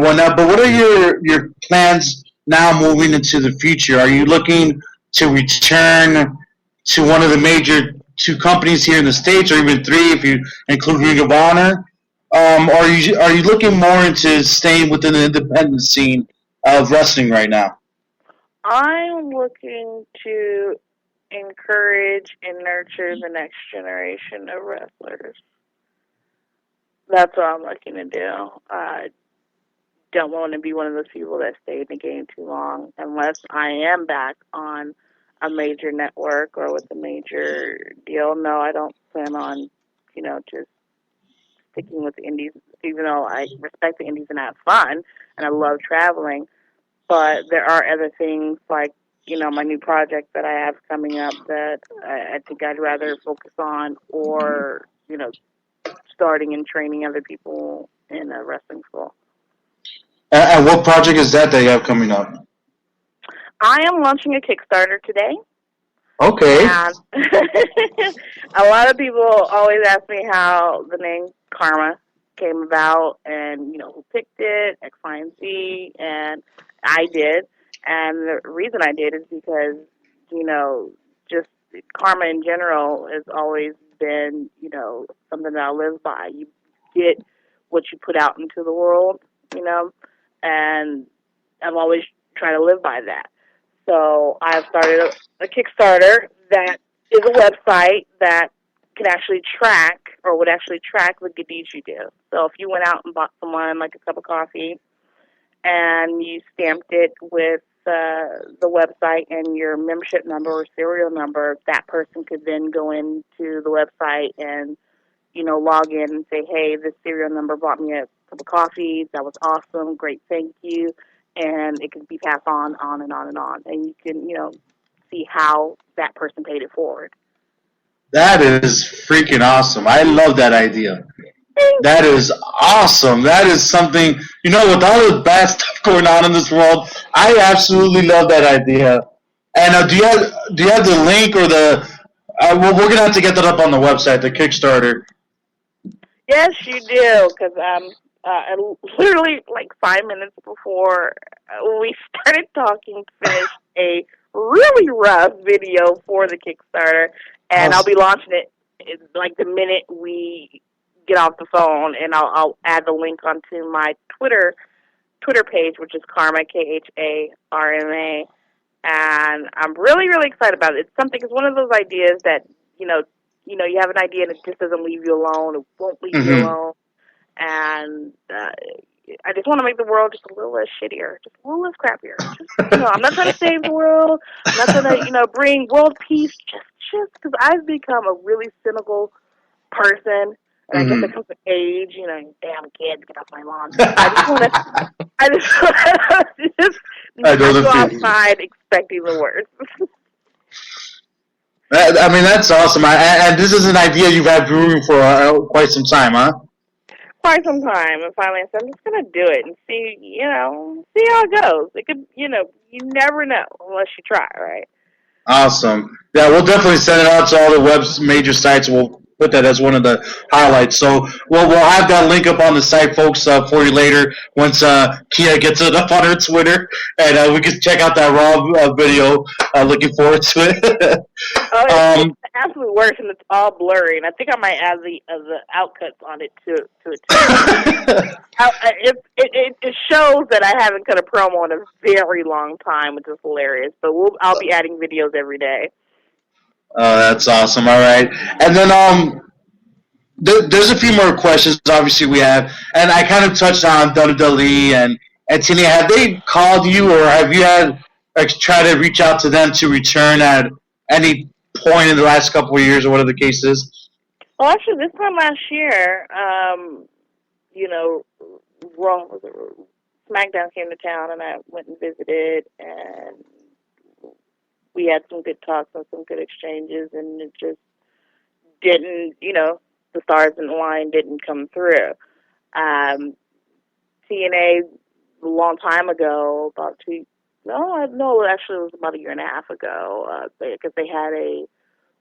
whatnot, but what are your plans now moving into the future? Are you looking to return to one of the major two companies here in the States, or even three if you include Ring of Honor? Are you looking more into staying within the independent scene of wrestling right now? I'm looking to encourage and nurture the next generation of wrestlers. That's what I'm looking to do. I don't want to be one of those people that stayed in the game too long, unless I am back on a major network or with a major deal. No, I don't plan on, just sticking with the indies, even though I respect the indies and I have fun and I love traveling. But there are other things like, my new project that I have coming up that I think I'd rather focus on, or, starting and training other people in a wrestling school. And what project is that you have coming up? I am launching a Kickstarter today. Okay. And a lot of people always ask me how the name Kharma came about and, who picked it, X, Y, and Z, and I did. And the reason I did is because, just karma in general has always been, something that I live by. You get what you put out into the world, and I've always tried to live by that. So I've started a Kickstarter that is a website that can actually track, or would actually track the good deeds you do. So if you went out and bought someone like a cup of coffee and you stamped it with the website and your membership number or serial number, that person could then go into the website and, log in and say, hey, this serial number bought me a cup of coffee. That was awesome. Great. Thank you. And it can be passed on and on and on. And you can, see how that person paid it forward. That is freaking awesome. I love that idea. That is awesome. That is something, with all the bad stuff going on in this world, I absolutely love that idea. And do you have the link or the? Well, we're gonna have to get that up on the website, the Kickstarter. Yes, you do, because literally like 5 minutes before we started talking, finished a really rough video for the Kickstarter, and I'll be launching it like the minute we get off the phone, and I'll add the link onto my Twitter page, which is Kharma, KHARMA, and I'm really, really excited about it. It's one of those ideas that, you have an idea and it just doesn't leave you alone. It won't leave you alone. And I just want to make the world just a little less shittier, just a little less crappier. I'm not trying to save the world. I'm not trying to, bring world peace, just because I've become a really cynical person. And I guess it comes with age, damn kids, get off my lawn. I go outside expecting the worst. I mean, that's awesome. And this is an idea you've had brewing for quite some time, huh? Quite some time, and finally I said, I'm just going to do it and see how it goes. It could, you never know unless you try, right? Awesome. Yeah, we'll definitely send it out to all the major sites. We'll put that as one of the highlights. So we'll have that link up on the site, folks, for you later once Kia gets it up on her Twitter, and we can check out that raw video. Looking forward to it. It's the absolute worst, and it's all blurry. And I think I might add the outcuts on it to it. It shows that I haven't cut a promo in a very long time, which is hilarious. But I'll be adding videos every day. Oh, that's awesome. All right. And then there's a few more questions, obviously, we have. And I kind of touched on WWE and TNA. Have they called you, or have you had try to reach out to them to return at any point in the last couple of years, or whatever the case is? Well, actually, this time last year, Raw, SmackDown came to town, and I went and visited, and we had some good talks and some good exchanges, and it just didn't, the stars in the line didn't come through. TNA, a long time ago, actually it was about a year and a half ago, because they had a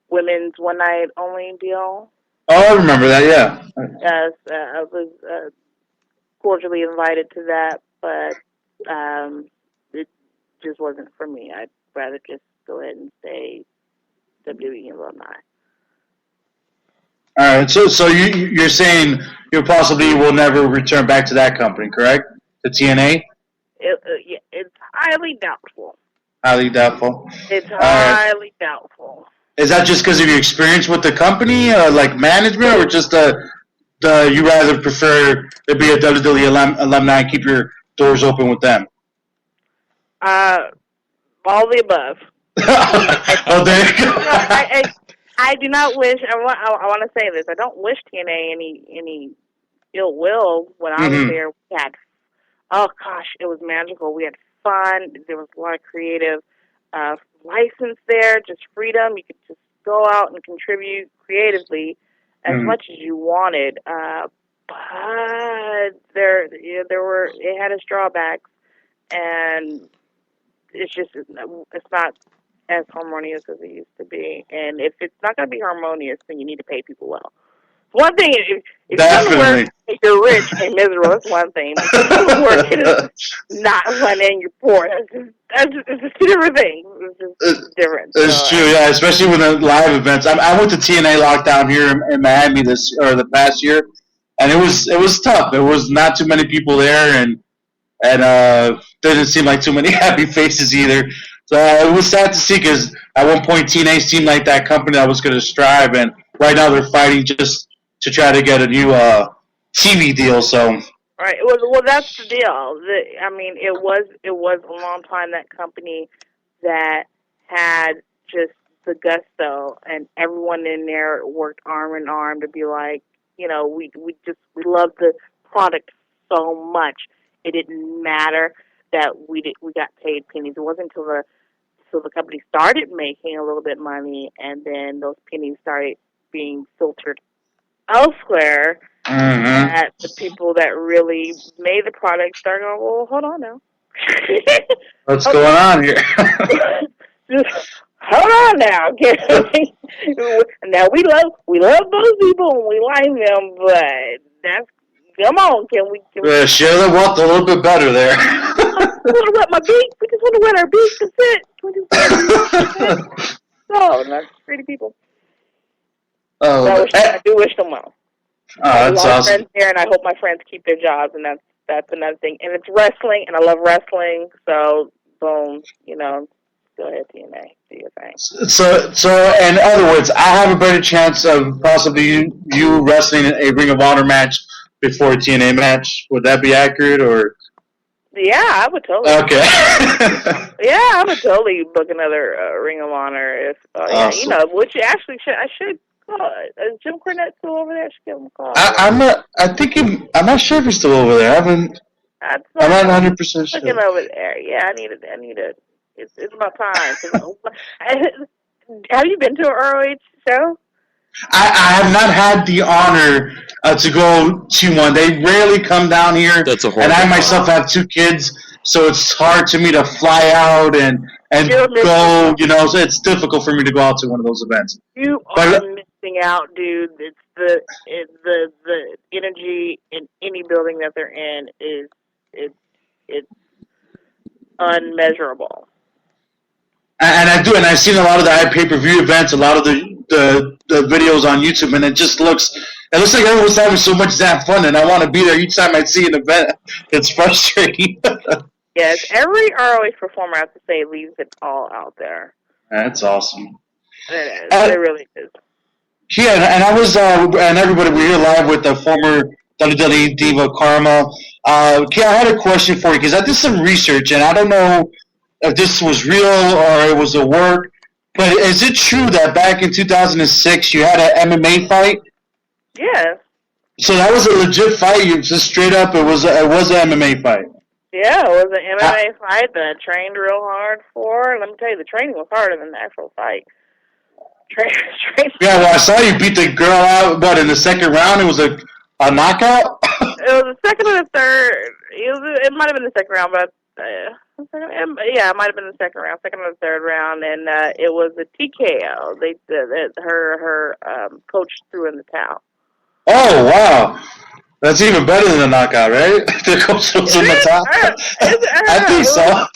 women's one-night only deal. Oh, I remember that, yeah. Yes, I was cordially invited to that, but it just wasn't for me. I'd rather just go ahead and stay WWE alumni. All right, so you're saying you possibly will never return back to that company, correct? The TNA? It's highly doubtful. Highly doubtful. It's highly doubtful. Is that just because of your experience with the company, like management, or just you rather prefer to be a WWE alumni and keep your doors open with them? All the above. Oh, there you go. I do not wish. I want to say this. I don't wish TNA any ill will when I was there. We had, it was magical. We had fun. There was a lot of creative license there, just freedom. You could just go out and contribute creatively as much as you wanted. But it had its drawbacks, and it's not as harmonious as it used to be. And if it's not going to be harmonious, then you need to pay people well. One thing, if you're rich and miserable, that's one thing. If you're working and not fun and you're poor, it's just two different things. It's just different. It's true, yeah, especially with the live events. I went to TNA Lockdown here in Miami the past year, and it was tough. There was not too many people there, and didn't seem like too many happy faces either. So it was sad to see, because at one point TNA seemed like that company that was going to strive, and right now they're fighting just to try to get a new TV deal. So right, well, that's the deal. It was a long time that company that had just the gusto, and everyone in there worked arm in arm to be like, we loved the product so much. It didn't matter that we got paid pennies. It wasn't until the company started making a little bit of money, and then those pennies started being filtered elsewhere, that the people that really made the product start going, well, hold on now. What's going on here? Just hold on now. Now we love those people and we like them, but come on, can we share the wealth a little bit better there. We want to wet my beak. We just want to wet our beak. That's it. No, not pretty people. Oh, I do wish them well. Oh, that's awesome. Friends there, and I hope my friends keep their jobs, and that's another thing. And it's wrestling, and I love wrestling, so boom, go ahead, TNA, do your thing. So, in other words, I have a better chance of possibly you wrestling a Ring of Honor match before a TNA match. Would that be accurate, or? Yeah, I would totally. Okay. Yeah, I would totally book another Ring of Honor if, awesome. which actually I should. Is Jim Cornette still over there? I should give him a call. I'm not sure if he's still over there. I'm not 100% sure. Looking over there. Yeah, I need it. It's about time. Have you been to an ROH show? I have not had the honor to go to one. They rarely come down here. That's a and I myself have 2 kids, so it's hard to me to fly out and go. So it's difficult for me to go out to one of those events. You are missing out, dude. It's the energy in any building that they're in it's unmeasurable. And I do, and I've seen a lot of the pay-per-view events, a lot of the videos on YouTube, and it looks like everyone's having so much damn fun, and I want to be there each time I see an event. It's frustrating. Yes, every ROH performer, I have to say, leaves it all out there. That's awesome. It is. It really is. Yeah, and I was, and everybody, we're here live with the former WWE Diva Kharma. I had a question for you, because I did some research, and I don't know if this was real or it was a work, but is it true that back in 2006 you had an MMA fight? Yeah. So that was a legit fight. You just straight up, it was an MMA fight. Yeah, it was an MMA fight that I trained real hard for. Let me tell you, the training was harder than the actual fight. Yeah, well, I saw you beat the girl out, but in the second round, it was a knockout? It was the second or the third. It might have been the second round, but yeah, it might have been the second or the third round, and it was a TKO. Her coach threw in the towel. Oh, wow. That's even better than a knockout, right? The coach was in the towel. I think so.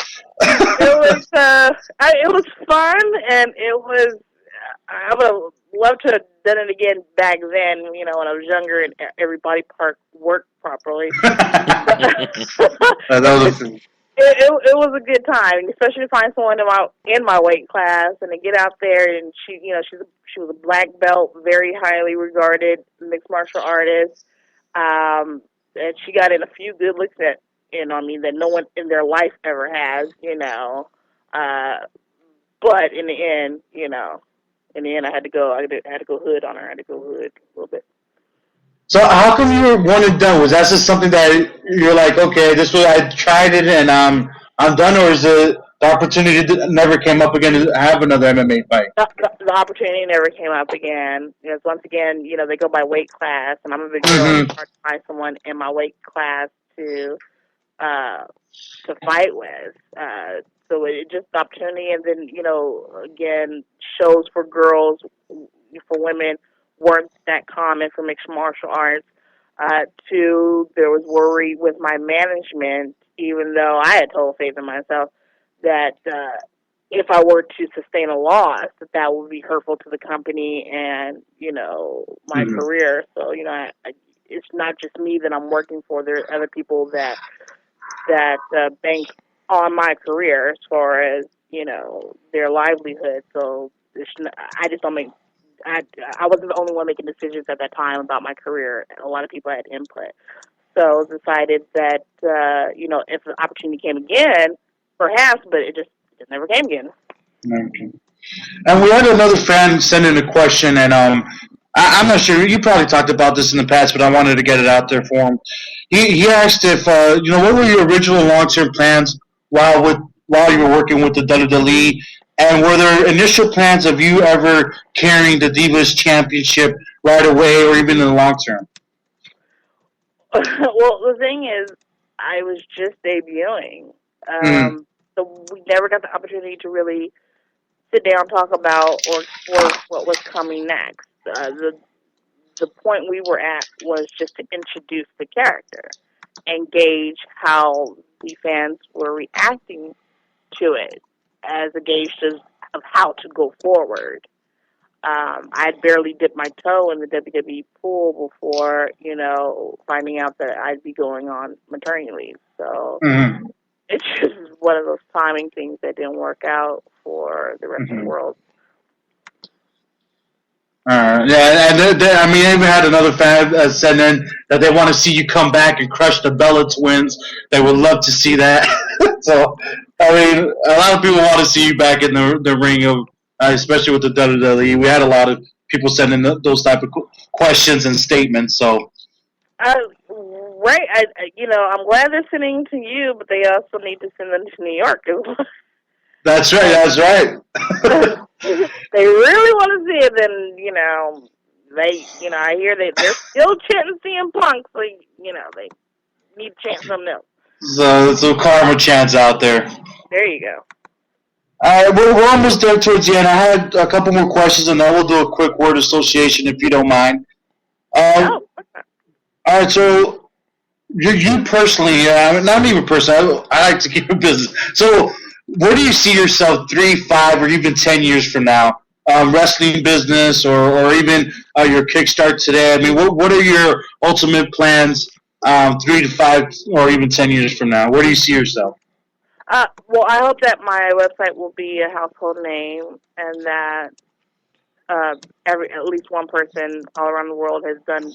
It was fun, and it was. I would have loved to have done it again back then, when I was younger and every body part worked properly. It was a good time, especially to find someone in my weight class and to get out there. And she was a black belt, very highly regarded mixed martial artist. And she got in a few good looks that no one in their life ever has, But in the end, I had to go hood on her. I had to go hood a little bit. So how come you were one and done? Was that just something that you're like, okay, I tried it and I'm done, or is the opportunity never came up again to have another MMA fight? The opportunity never came up again. Because once again, they go by weight class, and I'm a big girl. It's hard to find someone in my weight class to fight with. So it just the opportunity, and then again, shows for girls, for women weren't that common for mixed martial arts. There was worry with my management, even though I had total faith in myself, that if I were to sustain a loss, that would be hurtful to the company and my career. So it's not just me that I'm working for. There are other people that bank on my career as far as their livelihood. So I just don't make. I wasn't the only one making decisions at that time about my career. A lot of people had input. So it was decided that if the opportunity came again, perhaps, but it just never came again. Okay. And we had another fan send in a question, and I'm not sure. You probably talked about this in the past, but I wanted to get it out there for him. He asked if what were your original long-term plans while you were working with the WWE, and were there initial plans of you ever carrying the Divas Championship right away, or even in the long term? Well, the thing is, I was just debuting, so we never got the opportunity to really sit down, talk about, or explore what was coming next. The point we were at was just to introduce the character and gauge how the fans were reacting to it as a gauge of how to go forward. I had barely dipped my toe in the WWE pool before, finding out that I'd be going on maternity leave. So it's just one of those timing things that didn't work out for the rest of the world. Yeah, and they even had another fan send in that they want to see you come back and crush the Bella Twins. They would love to see that. So, I mean, a lot of people want to see you back in the ring, of, especially with the WWE. We had a lot of people sending those type of questions and statements. So, right, I'm glad they're sending to you, but they also need to send them to New York as well. That's right. They really want to see it, then, I hear they're still chanting CM Punk, so, they need to chant something else. So karma chants out there. There you go. All right, we're almost there towards the end. I had a couple more questions, and then we'll do a quick word association if you don't mind. All right, so you personally, not even personally, I like to keep it business. So where do you see yourself 3, 5, or even 10 years from now? Wrestling business or even your Kickstart today? I mean, what are your ultimate plans 3 to 5 or even 10 years from now? Where do you see yourself? Well, I hope that my website will be a household name and that at least one person all around the world has done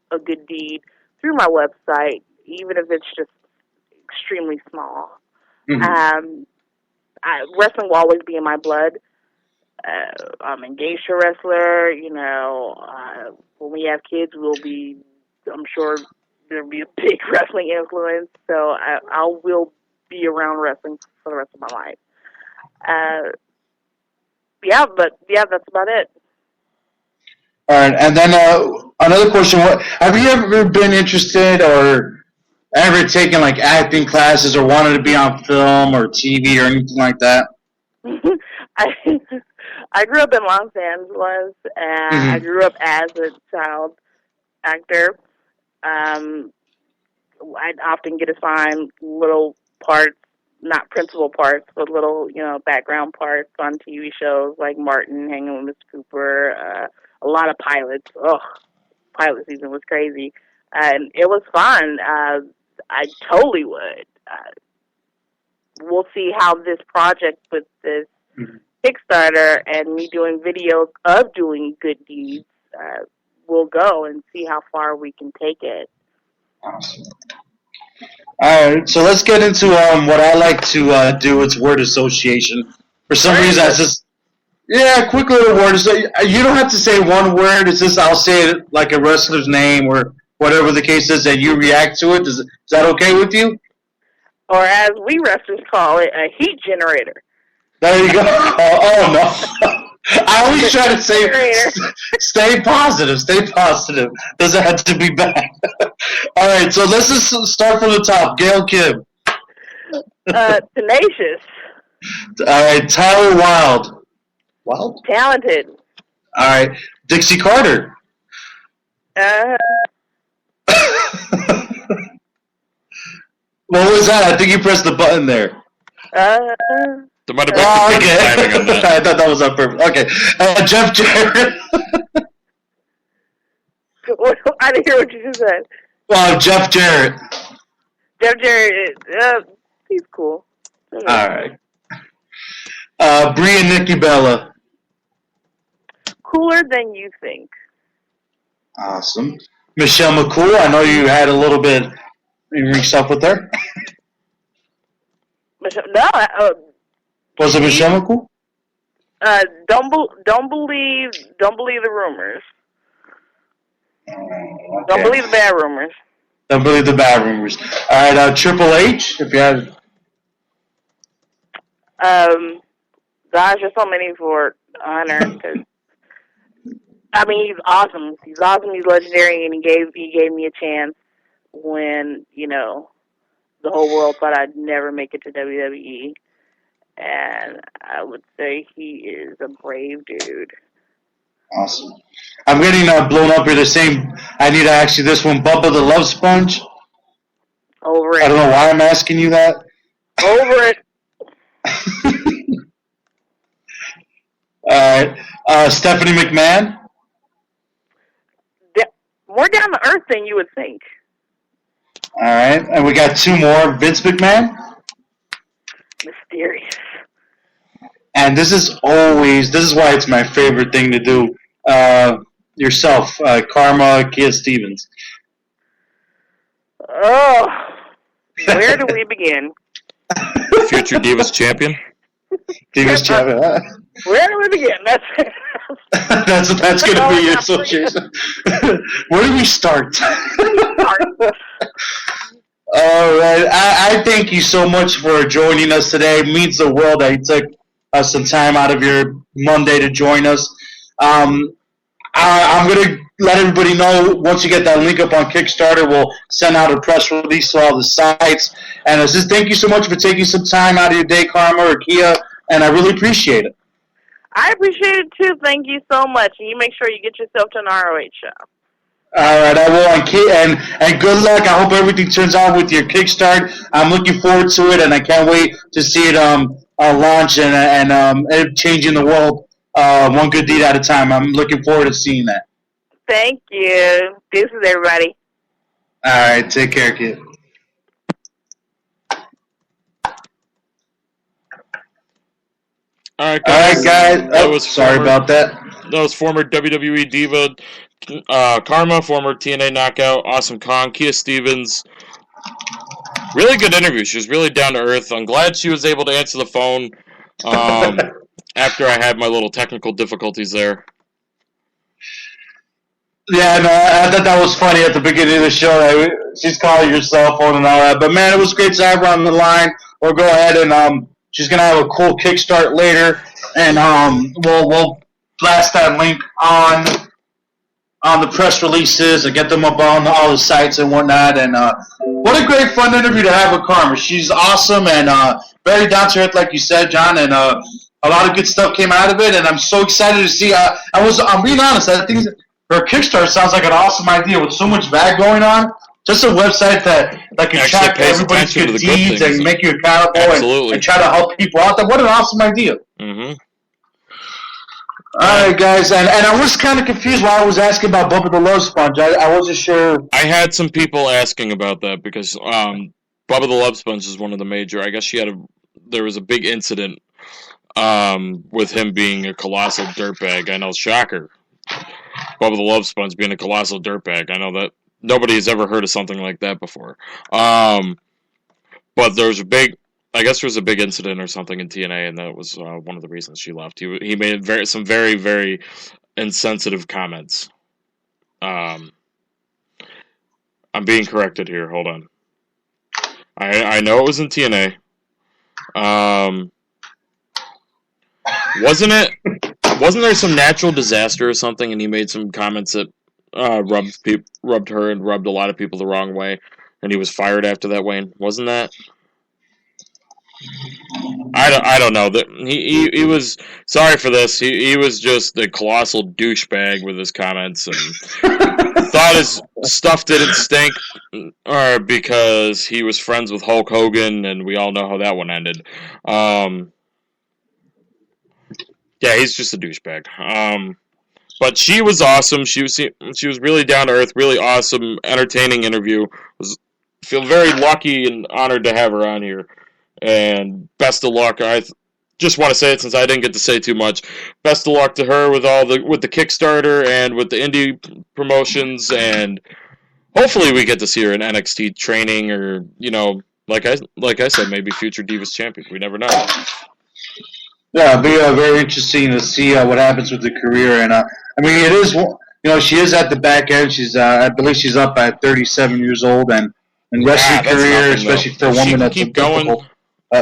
a good deed through my website, even if it's just extremely small. Wrestling will always be in my blood. I'm engaged to a wrestler. When we have kids, I'm sure there'll be a big wrestling influence. So I will be around wrestling for the rest of my life. That's about it. All right, and then another question: have you ever been interested or ever taken like acting classes or wanted to be on film or TV or anything like that? I grew up in Los Angeles, and I grew up as a child actor. I'd often get assigned little parts, not principal parts, but little, background parts on TV shows like Martin, Hanging with Miss Cooper, a lot of pilots. Pilot season was crazy. And it was fun. I totally would. We'll see how this project with this Kickstarter and me doing videos of doing good deeds will go and see how far we can take it. Awesome. All right, so let's get into what I like to do. It's word association. For some reason, I just quick little word. So you don't have to say one word. It's just I'll say it like a wrestler's name or whatever the case is, and you react to it. Is that okay with you? Or as we wrestlers call it, a heat generator. There you go. Oh no. I always try to say, stay positive. Stay positive. Doesn't have to be bad. All right, so let's just start from the top. Gail Kim. Tenacious. All right, Tyler Wilde. Wild? Talented. All right, Dixie Carter. What was that? I think you pressed the button there. There might have been timing on that. I thought that was on purpose. Okay. Jeff Jarrett. I didn't hear what you just said. Well, Jeff Jarrett. Jeff Jarrett, he's cool. All right. Brie and Nikki Bella. Cooler than you think. Awesome. Michelle McCool. I know you had a little bit. You reached up with her. Was it Michelle McCool? Don't believe the rumors. Okay. Don't believe the bad rumors. Don't believe the bad rumors. All right, Triple H, if you had. Gosh, there's so many for honor. I mean, he's awesome. He's awesome. He's legendary, and he gave me a chance when, the whole world thought I'd never make it to WWE. And I would say he is a brave dude. Awesome. I'm getting blown up here. The same. I need to ask you this one. Bubba the Love Sponge. Over it. I don't know why I'm asking you that. Over it. All right. Stephanie McMahon. More down to earth than you would think. All right. And we got two more. Vince McMahon. Mysterious. And this is why it's my favorite thing to do. Yourself, Kharma, Kia Stevens. Oh, where do we begin? Future Divas champion. Divas champion. Where do we begin? That's going to be your association. Where do we start? All right. I thank you so much for joining us today. It means the world that you took some time out of your Monday to join us. I'm going to let everybody know once you get that link up on Kickstarter, we'll send out a press release to all the sites. And I just thank you so much for taking some time out of your day, Kharma or Kia, and I really appreciate it. I appreciate it too. Thank you so much. And you make sure you get yourself to an ROH show. All right, I will. And good luck. I hope everything turns out with your Kickstart. I'm looking forward to it, and I can't wait to see it launch and changing the world one good deed at a time. I'm looking forward to seeing that. Thank you. Deuces, everybody. All right, take care, kid. All right, guys. Sorry about that. That was former WWE Diva Kharma, former TNA Knockout Awesome Kong, Kia Stevens. Really good interview. She was really down to earth. I'm glad she was able to answer the phone after I had my little technical difficulties there. Yeah, no, I thought that was funny at the beginning of the show. She's calling your cell phone and all that. But, man, it was great to have her on the line. We'll go ahead and she's going to have a cool Kickstart later. And we'll blast that link on the press releases and get them up on all the sites and whatnot. And what a great, fun interview to have with Kharma. She's awesome and very down to earth, like you said, John. And a lot of good stuff came out of it. And I'm so excited to see. I'm being honest. I think her Kickstarter sounds like an awesome idea with so much bag going on. Just a website that can track everybody's good deeds and make you accountable and try to help people out. What an awesome idea. Mm-hmm. All right, guys. And I was kind of confused while I was asking about Bubba the Love Sponge. I wasn't sure. I had some people asking about that because Bubba the Love Sponge is one of the major. I guess there was a big incident with him being a colossal dirtbag. I know, shocker. Bubba the Love Sponge being a colossal dirtbag. I know that nobody has ever heard of something like that before. But there was a big incident or something in TNA, and that was one of the reasons she left. He made some very, very insensitive comments. I'm being corrected here. Hold on. I know it was in TNA. Wasn't there some natural disaster or something, and he made some comments that rubbed her and rubbed a lot of people the wrong way, and he was fired after that, Wayne? Wasn't that? I don't know. That he was sorry for this. He was just a colossal douchebag with his comments and thought his stuff didn't stink, or because he was friends with Hulk Hogan, and we all know how that one ended. Yeah, he's just a douchebag. But she was awesome. She was really down to earth, really awesome, entertaining interview. Feel very lucky and honored to have her on here. And best of luck. I just want to say it since I didn't get to say too much. Best of luck to her with the Kickstarter and with the indie promotions, and hopefully we get to see her in NXT training, or like I said, maybe future Divas champion. We never know. Yeah, it'll be very interesting to see what happens with the career. And it is, she is at the back end. I believe she's up at 37 years old, and wrestling career, especially for a woman that's keep going.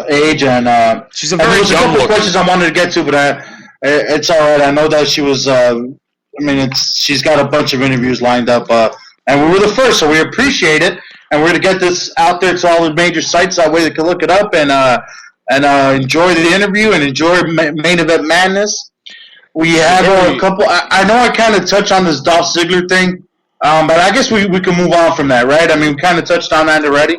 Age, and she's a very there's a couple of questions I wanted to get to, but it's all right. I know that she was. She's got a bunch of interviews lined up, and we were the first, so we appreciate it. and we're going to get this out there to all the major sites. That way they can look it up and enjoy the interview and enjoy Main Event Madness. We have a couple. I know I kind of touched on this Dolph Ziggler thing, but I guess we can move on from that, right? I mean, we kind of touched on that already.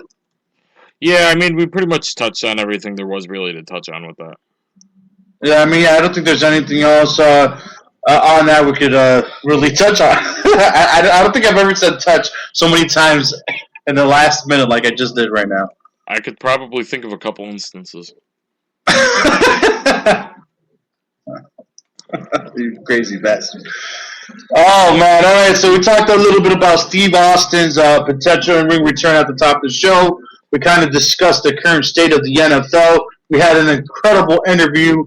Yeah, I mean, we pretty much touched on everything there was really to touch on with that. Yeah, I mean, I don't think there's anything else on that we could really touch on. I don't think I've ever said touch so many times in the last minute like I just did right now. I could probably think of a couple instances. You crazy bastard. Oh, man. All right, so we talked a little bit about Steve Austin's potential in-ring return at the top of the show. We kind of discussed the current state of the NFL. We had an incredible interview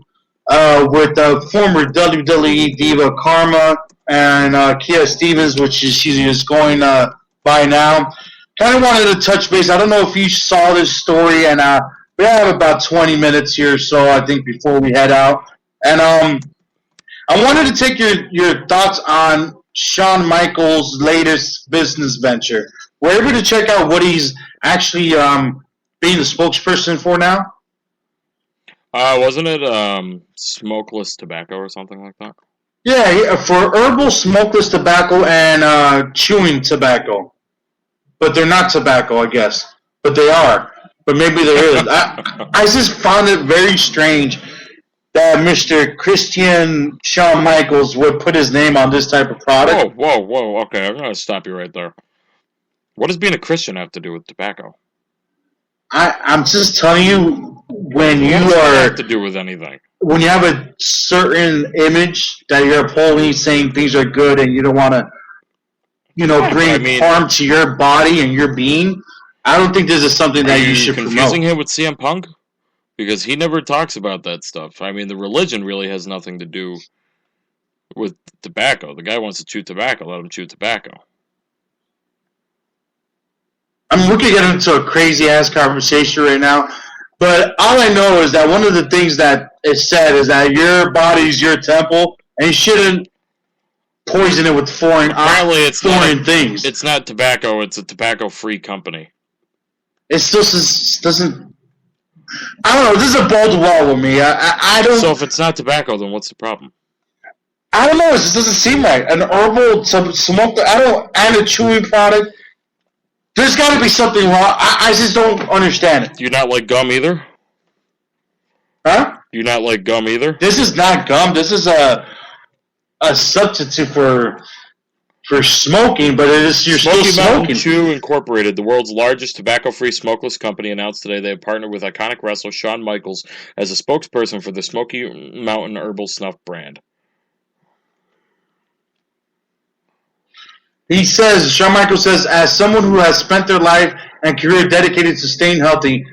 with former WWE Diva Kharma and Kia Stevens, which she is going by now. Kind of wanted to touch base. I don't know if you saw this story, and we have about 20 minutes here, so I think before we head out. And I wanted to take your thoughts on Shawn Michaels' latest business venture. We're able to check out what he's actually being the spokesperson for now. Wasn't it smokeless tobacco or something like that? Yeah, for herbal smokeless tobacco and chewing tobacco. But they're not tobacco, I guess. But they are. But maybe there is. I just found it very strange that Mr. Christian Shawn Michaels would put his name on this type of product. Whoa. Okay, I'm going to stop you right there. What does being a Christian have to do with tobacco? I'm just telling you, when you have to do with anything. When you have a certain image that you're upholding, saying things are good, and you don't want to, bring harm to your body and your being, I don't think this is something that you should promote. Are you confusing him with CM Punk? Because he never talks about that stuff. I mean, the religion really has nothing to do with tobacco. The guy wants to chew tobacco, let him chew tobacco. I mean, we could get into a crazy-ass conversation right now, but all I know is that one of the things that is said is that your body's your temple, and you shouldn't poison it with foreign things. It's not tobacco. It's a tobacco-free company. It still doesn't... I don't know. This is a bold wall with me. I don't... So if it's not tobacco, then what's the problem? I don't know. It just doesn't seem right. An herbal, smoked... and a chewing product... There's got to be something wrong. I just don't understand it. Do you not like gum either? Huh? Do you not like gum either? This is not gum. This is a substitute for smoking, but you're still smoking. Mountain Chew Incorporated, the world's largest tobacco-free smokeless company, announced today they have partnered with iconic wrestler Shawn Michaels as a spokesperson for the Smoky Mountain Herbal Snuff brand. He says, Shawn Michaels says, as someone who has spent their life and career dedicated to staying healthy,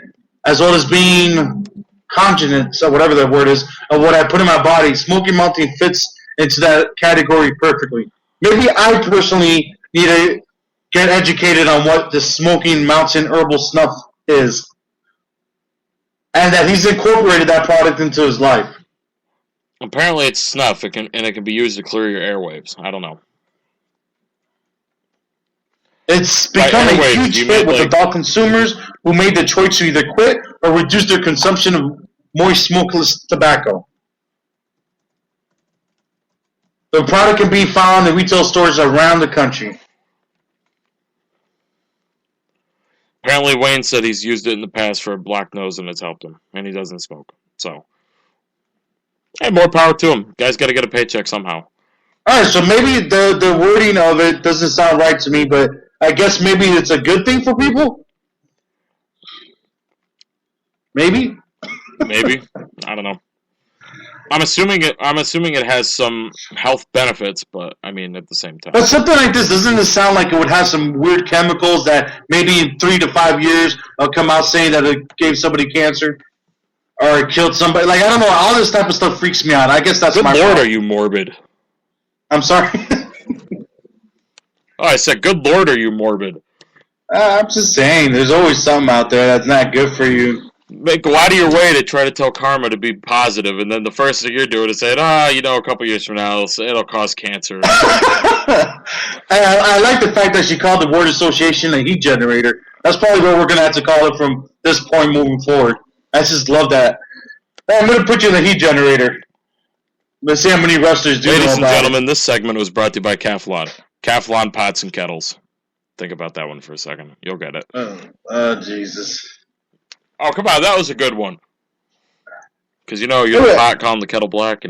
as well as being continent, so whatever that word is, of what I put in my body, Smoky Mountain fits into that category perfectly. Maybe I personally need to get educated on what the Smoky Mountain Herbal Snuff is. And that he's incorporated that product into his life. Apparently it's snuff, it can be used to clear your airwaves. I don't know. It's become a huge hit with adult consumers who made the choice to either quit or reduce their consumption of moist smokeless tobacco. The product can be found in retail stores around the country. Apparently Wayne said he's used it in the past for a black nose and it's helped him. And he doesn't smoke. So, hey, more power to him. Guy's got to get a paycheck somehow. All right, so maybe the wording of it doesn't sound right to me, but I guess maybe it's a good thing for people? Maybe? Maybe. I don't know. I'm assuming it has some health benefits, but I mean at the same time. But something like this, doesn't it sound like it would have some weird chemicals that maybe in 3 to 5 years will come out saying that it gave somebody cancer or it killed somebody? Like, I don't know, all this type of stuff freaks me out. I guess that's my Good Lord, are you morbid? I'm sorry? Oh, I said, good Lord, are you morbid? I'm just saying, there's always something out there that's not good for you. Go out of your way to try to tell karma to be positive, and then the first thing you're doing is saying, a couple years from now, it'll cause cancer. I like the fact that she called the word association a heat generator. That's probably what we're going to have to call it from this point moving forward. I just love that. I'm going to put you in the heat generator. Let's see how many wrestlers do. Ladies and gentlemen, this segment was brought to you by Calphalon. Calphalon pots and kettles. Think about that one for a second. You'll get it. Oh, Jesus. Oh, come on. That was a good one. Because, you're the pot calling the kettle black,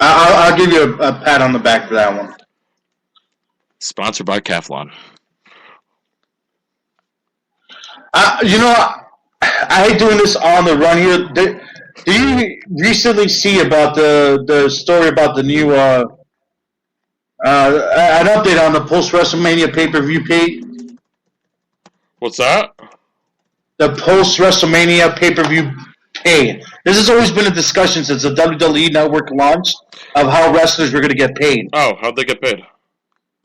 I'll give you a pat on the back for that one. Sponsored by Calphalon. I hate doing this on the run here. Did you recently see about the story about the new an update on the post-WrestleMania pay-per-view pay? What's that? The post-WrestleMania pay-per-view pay. This has always been a discussion since the WWE Network launched of how wrestlers were going to get paid. Oh, how'd they get paid?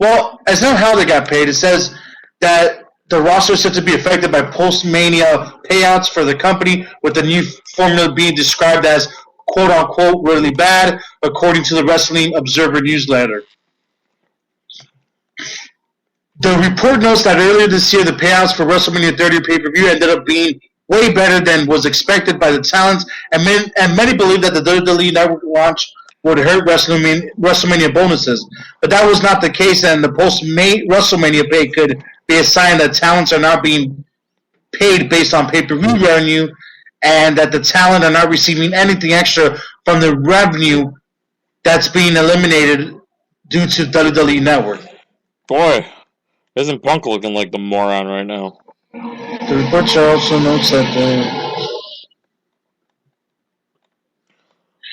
Well, it's not how they got paid. It says that the roster is said to be affected by post-Mania payouts for the company, with the new formula being described as quote-unquote really bad, according to the Wrestling Observer newsletter. The report notes that earlier this year, the payouts for WrestleMania 30 pay-per-view ended up being way better than was expected by the talents, and many believe that the WWE Network launch would hurt WrestleMania bonuses. But that was not the case, and the post-WrestleMania pay could be a sign that talents are not being paid based on pay-per-view revenue, and that the talent are not receiving anything extra from the revenue that's being eliminated due to WWE Network. Boy, isn't Punk looking like the moron right now? The report also notes that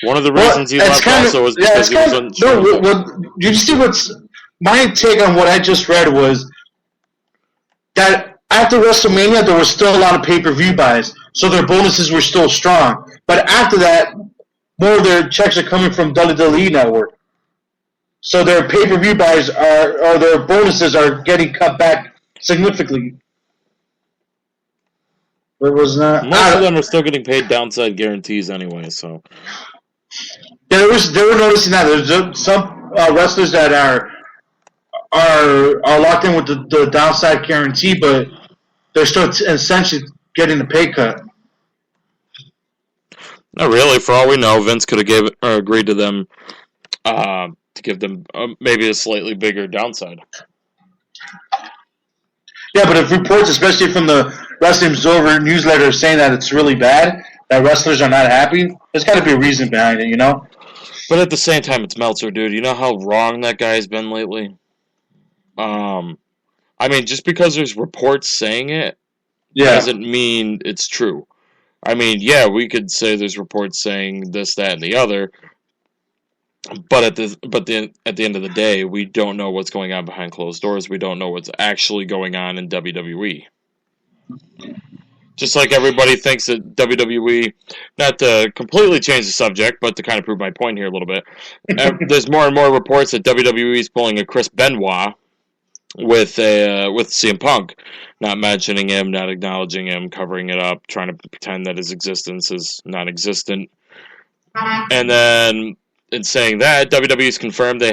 one of the reasons he left also was because he was unsure. You see what's my take on what I just read was that after WrestleMania there was still a lot of pay-per-view buys, so their bonuses were still strong. But after that, more of their checks are coming from WWE Network. So their pay-per-view buys or their bonuses are getting cut back significantly. But was not. Most of them are still getting paid downside guarantees anyway. So they were noticing that there's some wrestlers that are locked in with the downside guarantee, but they're still essentially getting the pay cut. Not really. For all we know, Vince could have agreed to them to give them maybe a slightly bigger downside. Yeah, but if reports, especially from the Wrestling Observer newsletter, saying that it's really bad, that wrestlers are not happy, there's got to be a reason behind it, But at the same time, it's Meltzer, dude. You know how wrong that guy's been lately? I mean, just because there's reports saying it doesn't mean it's true. I mean, yeah, we could say there's reports saying this, that, and the other, but at the end of the day, we don't know what's going on behind closed doors. We don't know what's actually going on in WWE. Just like everybody thinks that WWE, not to completely change the subject, but to kind of prove my point here a little bit, there's more and more reports that WWE is pulling a Chris Benoit with CM Punk, not mentioning him, not acknowledging him, covering it up, trying to pretend that his existence is non-existent. And then, in saying that, WWE's confirmed they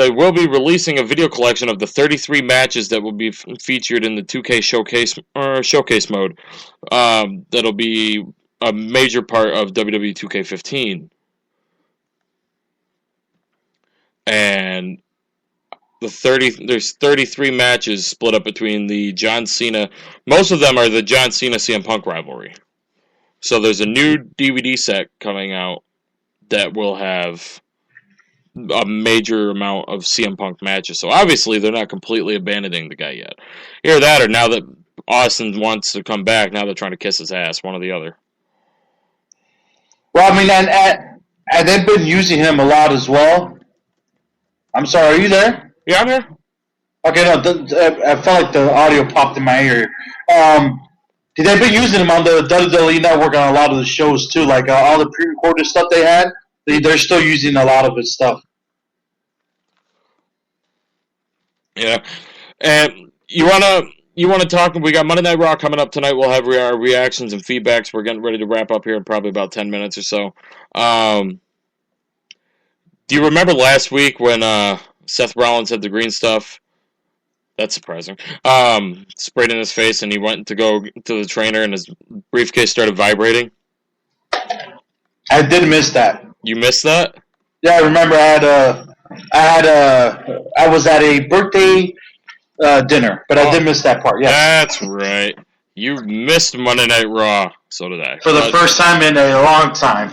will be releasing a video collection of the 33 matches that will be featured in the 2K showcase mode. That'll be a major part of WWE 2K15. And there's 33 matches split up between the John Cena. Most of them are the John Cena CM Punk rivalry. So there's a new DVD set coming out that will have a major amount of CM Punk matches. So obviously they're not completely abandoning the guy yet. Either that, or now that Austin wants to come back, now they're trying to kiss his ass, one or the other. Well, I mean, and they've been using him a lot as well. I'm sorry, are you there? Yeah, I'm here. Okay, no, I felt like the audio popped in my ear. They've been using him on the WWE Network on a lot of the shows too, like all the pre-recorded stuff they had. They're still using a lot of his stuff. Yeah, and you wanna talk? We got Monday Night Raw coming up tonight. We'll have our reactions and feedbacks. We're getting ready to wrap up here in probably about 10 minutes or so. Do you remember last week when Seth Rollins had the green stuff That's surprising. Sprayed in his face, and he went to go to the trainer, and his briefcase started vibrating. I did miss that. You missed that? Yeah, I remember I was at a birthday dinner, but I did miss that part. Yes, that's right. You missed Monday Night Raw. So did I. For the first time in a long time.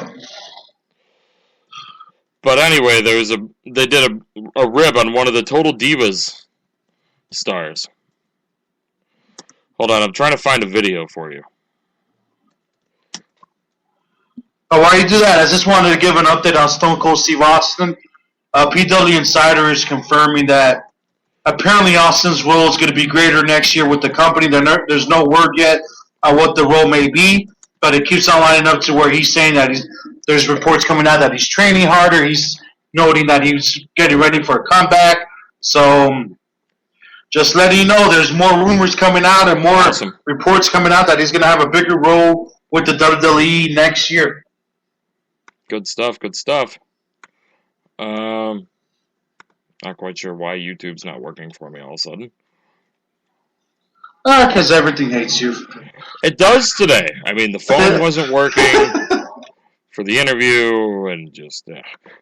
But anyway, they did a rib on one of the Total Divas stars. Hold on, I'm trying to find a video for you. Oh, while you do that, I just wanted to give an update on Stone Cold Steve Austin. PW Insider is confirming that apparently Austin's role is going to be greater next year with the company. There's no word yet on what the role may be, but it keeps on lining up to where he's saying that there's reports coming out that he's training harder. He's noting that he's getting ready for a comeback. So just letting you know, there's more rumors coming out and more reports coming out that he's going to have a bigger role with the WWE next year. Good stuff, good stuff. Not quite sure why YouTube's not working for me all of a sudden. Because everything hates you. It does today. I mean, the phone wasn't working for the interview, and just...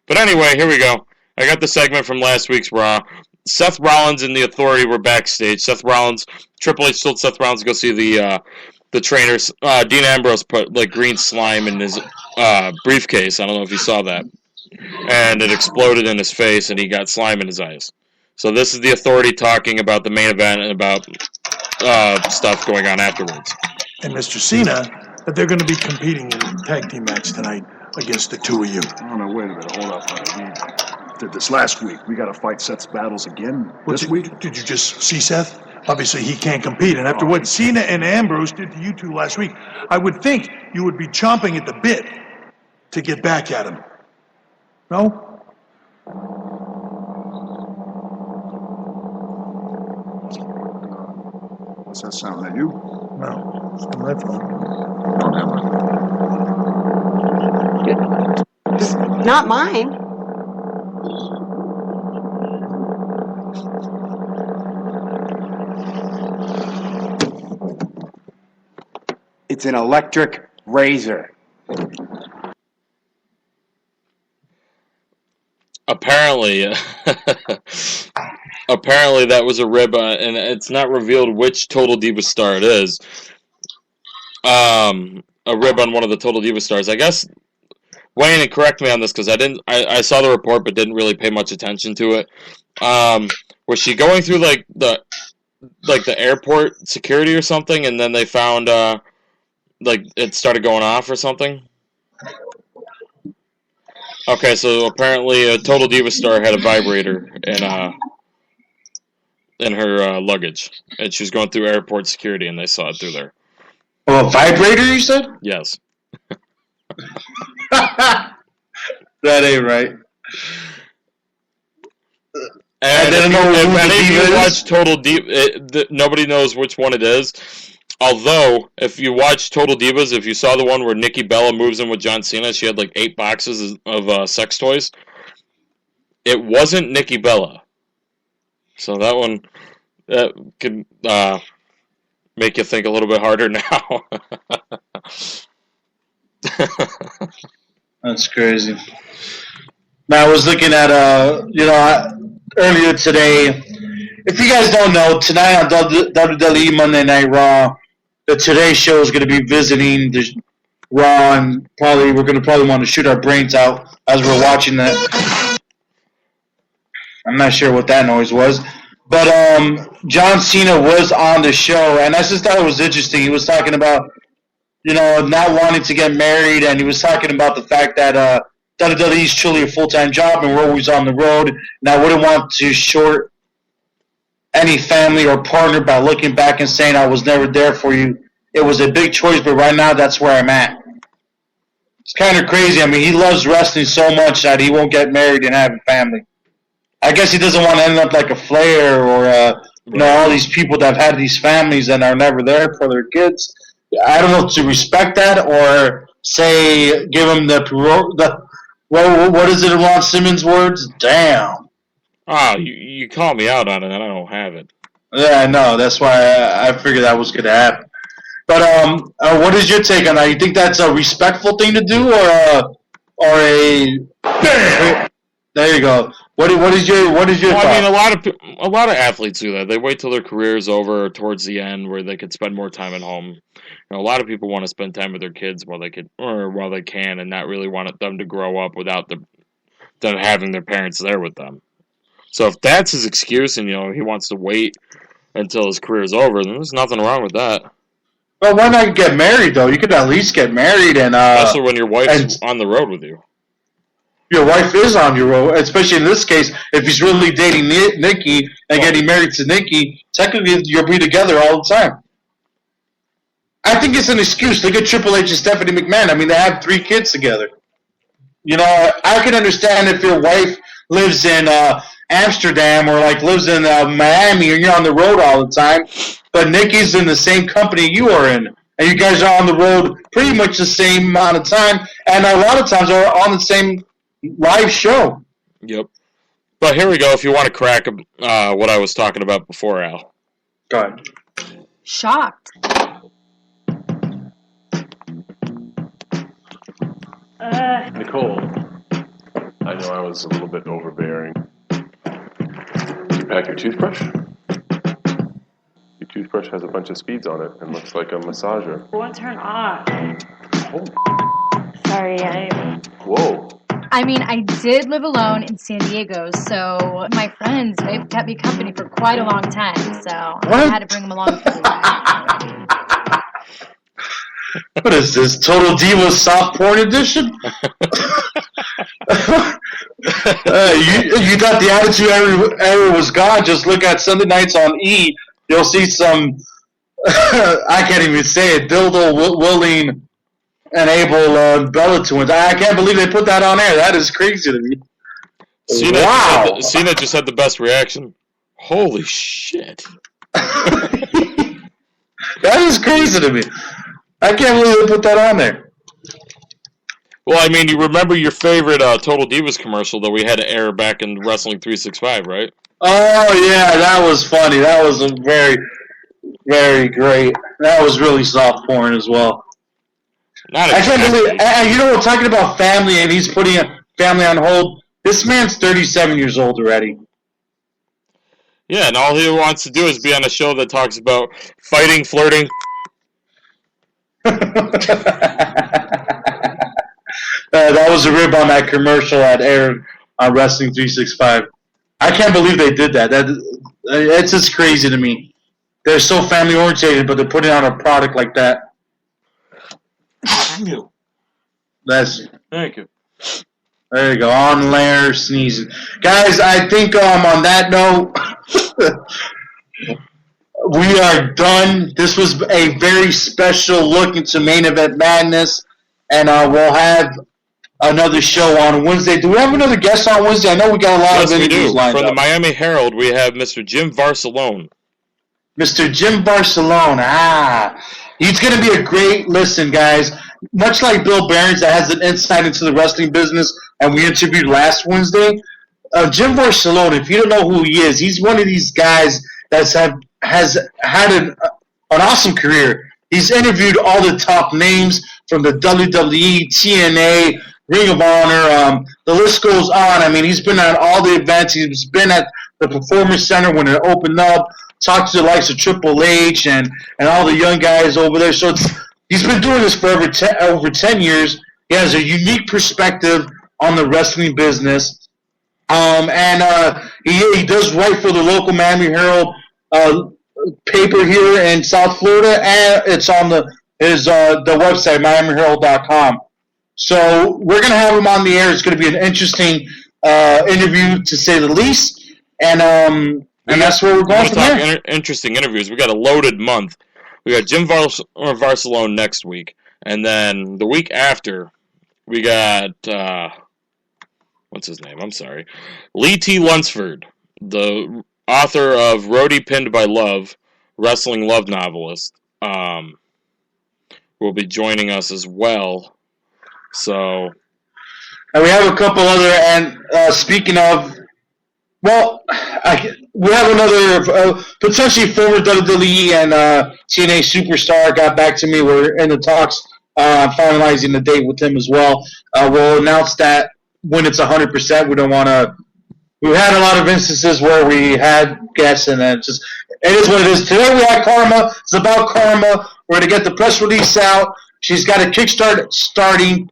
But anyway, here we go. I got the segment from last week's Raw. Seth Rollins and the Authority were backstage. Triple H told Seth Rollins to go see the trainers. Dean Ambrose put green slime in his briefcase. I don't know if you saw that. And it exploded in his face, and he got slime in his eyes. So this is the Authority talking about the main event and about stuff going on afterwards. And Mr. Cena, that they're going to be competing in a tag team match tonight against the two of you. Oh, no, wait a minute. Hold up. We did this last week. We got to fight Seth's battles again this week? Did you just see Seth? Obviously, he can't compete. And after what Cena and Ambrose did to you two last week, I would think you would be chomping at the bit to get back at him. No? Does that sound like you? No. It's from my phone. Not mine. It's an electric razor. Apparently that was a rib, and it's not revealed which Total Diva star it is. A rib on one of the Total Diva stars. I guess, Wayne, and correct me on this, because I saw the report but didn't really pay much attention to it. Was she going through the airport security or something, and then they found it started going off or something? Okay, so apparently a Total Diva star had a vibrator in her luggage, and she was going through airport security, and they saw it through there. Oh, a vibrator, you said? Yes. That ain't right. And if you watch Total Diva, nobody knows which one it is. Although, if you watch Total Divas, if you saw the one where Nikki Bella moves in with John Cena, she had 8 boxes of sex toys. It wasn't Nikki Bella. So that one could make you think a little bit harder now. That's crazy. Now, I was looking at, earlier today. If you guys don't know, tonight on WWE Monday Night Raw, the Today Show is going to be visiting the Raw, and we're going to want to shoot our brains out as we're watching that. I'm not sure what that noise was. But John Cena was on the show, and I just thought it was interesting. He was talking about, not wanting to get married, and he was talking about the fact that WWE is truly a full-time job, and we're always on the road, and I wouldn't want to short any family or partner by looking back and saying I was never there for you. It was a big choice, but right now that's where I'm at. It's kind of crazy. I mean, he loves wrestling so much that he won't get married and have a family. I guess he doesn't want to end up like a Flair or all these people that have had these families and are never there for their kids. I don't know to respect that or say give him what is it in Ron Simmons' words? Damn. Oh, you call me out on it, and I don't have it. Yeah, I know. That's why I figured that was going to happen. But what is your take on that? You think that's a respectful thing to do, or a? There you go. What is your thought? I mean, a lot of athletes do that. They wait till their career is over, or towards the end, where they could spend more time at home. A lot of people want to spend time with their kids while they can, and not really want them to grow up without them having their parents there with them. So if that's his excuse, and he wants to wait until his career is over, then there's nothing wrong with that. Well, why not get married though? You could at least get married, and especially when your wife's on the road with you. Your wife is on your road, especially in this case. If he's really dating Nikki and getting married to Nikki, technically you'll be together all the time. I think it's an excuse. Look at Triple H and Stephanie McMahon. I mean, they have 3 kids together. I can understand if your wife lives in Amsterdam or lives in Miami and you're on the road all the time, but Nikki's in the same company you are in, and you guys are on the road pretty much the same amount of time, and a lot of times are on the same live show. Yep. But here we go. If you want to crack what I was talking about before, Al. Go ahead. Shocked. Nicole, I know I was a little bit overbearing. Did you pack your toothbrush? Your toothbrush has a bunch of speeds on it and looks like a massager. Won't turn off. Oh. Sorry, Whoa. I mean, I did live alone in San Diego, so my friends, they've kept me company for quite a long time, so I had to bring them along for the ride. What is this, Total Diva Soft Porn Edition? You thought the Attitude Era was gone. Just look at Sunday nights on E. You'll see some, I can't even say it, dildo willing and able Bella twins. I can't believe they put that on air. That is crazy to me. Wow. Cena just had the best reaction. Holy shit. That is crazy to me. I can't believe they put that on there. Well, I mean, you remember your favorite Total Divas commercial that we had to air back in Wrestling 365, right? Oh, yeah, that was funny. That was a very, very great. That was really soft porn as well. I can't believe, we're talking about family, and he's putting a family on hold. This man's 37 years old already. Yeah, and all he wants to do is be on a show that talks about fighting, flirting. That was a rib on that commercial that aired on Wrestling 365. I can't believe they did that. It's just crazy to me. They're so family oriented, but they're putting out a product like that. Thank you. Thank you. There you go. On layer sneezing, guys. I think on that note, we are done. This was a very special look into Main Event Madness, and we'll have another show on Wednesday. Do we have another guest on Wednesday? I know we got a lot of interviews lined up. From the Miami Herald, we have Mr. Jim Barcelone. Mr. Jim Barcelone. He's going to be a great listen, guys. Much like Bill Behrens that has an insight into the wrestling business, and we interviewed last Wednesday. Jim Barcelone, if you don't know who he is, he's one of these guys has had an awesome career. He's interviewed all the top names from the WWE, TNA, Ring of Honor. The list goes on. I mean, he's been at all the events. He's been at the Performance Center when it opened up, talked to the likes of Triple H and all the young guys over there. So he's been doing this for over 10 years. He has a unique perspective on the wrestling business. He does write for the local Miami Herald paper here in South Florida, and it's on the website, MiamiHerald.com. So we're going to have him on the air. It's going to be an interesting interview, to say the least. And that's where we're going from here. Interesting interviews. We got a loaded month. We got Jim Barcelone next week. And then the week after, we got, what's his name? I'm sorry. Lee T. Lunsford, the author of Roadie Pinned by Love, wrestling love novelist, will be joining us as well. So, and we have a couple other, and speaking of Well, we have another potentially former WWE and TNA superstar got back to me. We're in the talks, finalizing the date with him as well. We'll announce that when it's 100%. We don't want to. We've had a lot of instances where we had guests, and it is what it is. Today we had Kharma. It's about Kharma. We're going to get the press release out. She's got a Kickstart starting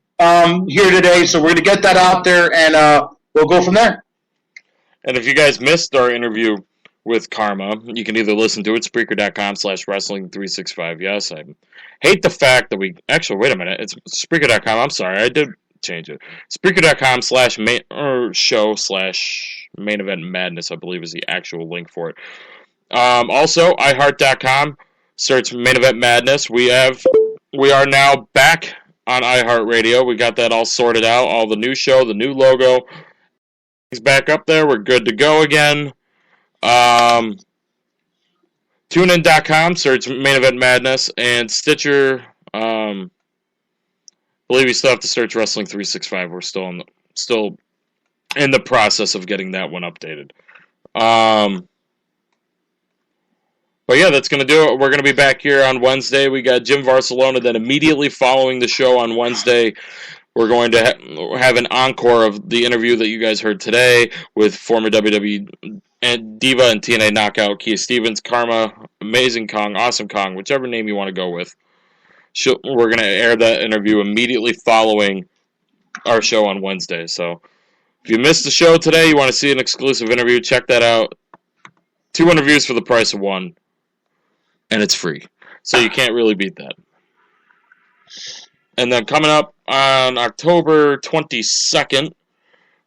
here today, so we're going to get that out there, and we'll go from there. And if you guys missed our interview with Kharma, you can either listen to it, Spreaker.com/wrestling365. Yes, I hate the fact that we... Actually, wait a minute. It's Spreaker.com. I'm sorry. I did change it. Spreaker.com/show/main event madness, I believe, is the actual link for it. Also, iHeart.com. Search Main Event Madness. We are now back on iHeartRadio. We got that all sorted out. All the new show, the new logo. He's back up there. We're good to go again. TuneIn.com, search Main Event Madness, and Stitcher. I believe you still have to search Wrestling 365. We're still in the process of getting that one updated. But yeah, that's going to do it. We're going to be back here on Wednesday. We got Jim Barcelona. Then immediately following the show on Wednesday, we're going to have an encore of the interview that you guys heard today with former WWE Diva and TNA Knockout Kia Stevens, Kharma, Amazing Kong, Awesome Kong, whichever name you want to go with. We're going to air that interview immediately following our show on Wednesday. So if you missed the show today, you want to see an exclusive interview, check that out. 2 interviews for the price of 1, and it's free. So you can't really beat that. And then coming up on October 22nd,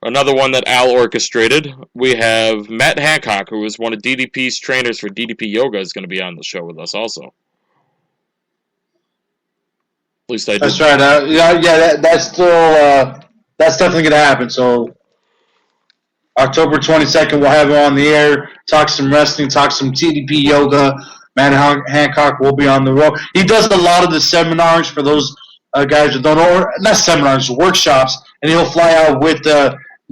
another one that Al orchestrated, we have Matt Hancock, who is one of DDP's trainers for DDP Yoga, is going to be on the show with us also. At least I did. That's right. That's still that's definitely going to happen. So October 22nd, we'll have him on the air, talk some wrestling, talk some DDP Yoga. Matt Hancock will be on the road. He does a lot of the seminars for those guys that don't know, not seminars, workshops, and he'll fly out with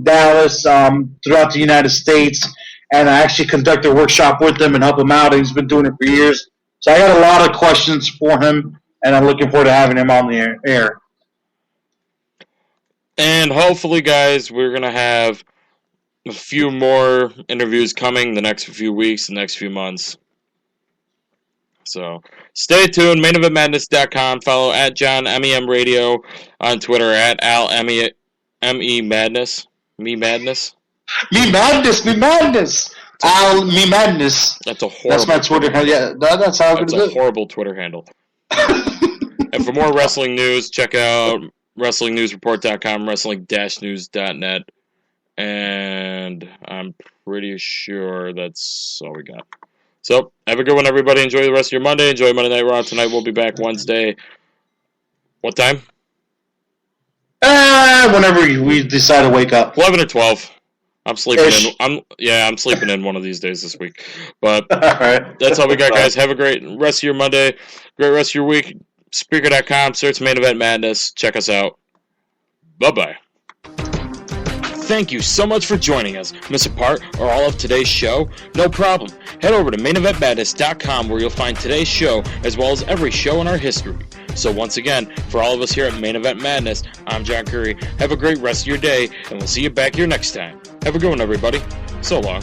Dallas throughout the United States and actually conduct a workshop with them and help him out. He's been doing it for years. So I got a lot of questions for him, and I'm looking forward to having him on the air. And hopefully, guys, we're going to have a few more interviews coming the next few weeks, the next few months. So stay tuned. MainEventMadness.com. Follow at John MEM Radio on Twitter, at Al ME Madness. Me Madness. Me Madness. Al Me Madness. That's a horrible. That's my Twitter handle. Yeah, that's how it's a horrible Twitter handle. And for more wrestling news, check out WrestlingNewsReport.com, Wrestling-News.net, and I'm pretty sure that's all we got. So, have a good one, everybody. Enjoy the rest of your Monday. Enjoy Monday Night Raw tonight. We'll be back Wednesday. What time? Whenever we decide to wake up. 11 or 12. I'm sleeping in. I'm sleeping in one of these days this week. But all right. That's all we got, guys. Have a great rest of your Monday. Great rest of your week. Spreaker.com. Search Main Event Madness. Check us out. Bye-bye. Thank you so much for joining us. Miss a part or all of today's show? No problem. Head over to MainEventMadness.com where you'll find today's show as well as every show in our history. So once again, for all of us here at Main Event Madness, I'm John Curry. Have a great rest of your day, and we'll see you back here next time. Have a good one, everybody. So long.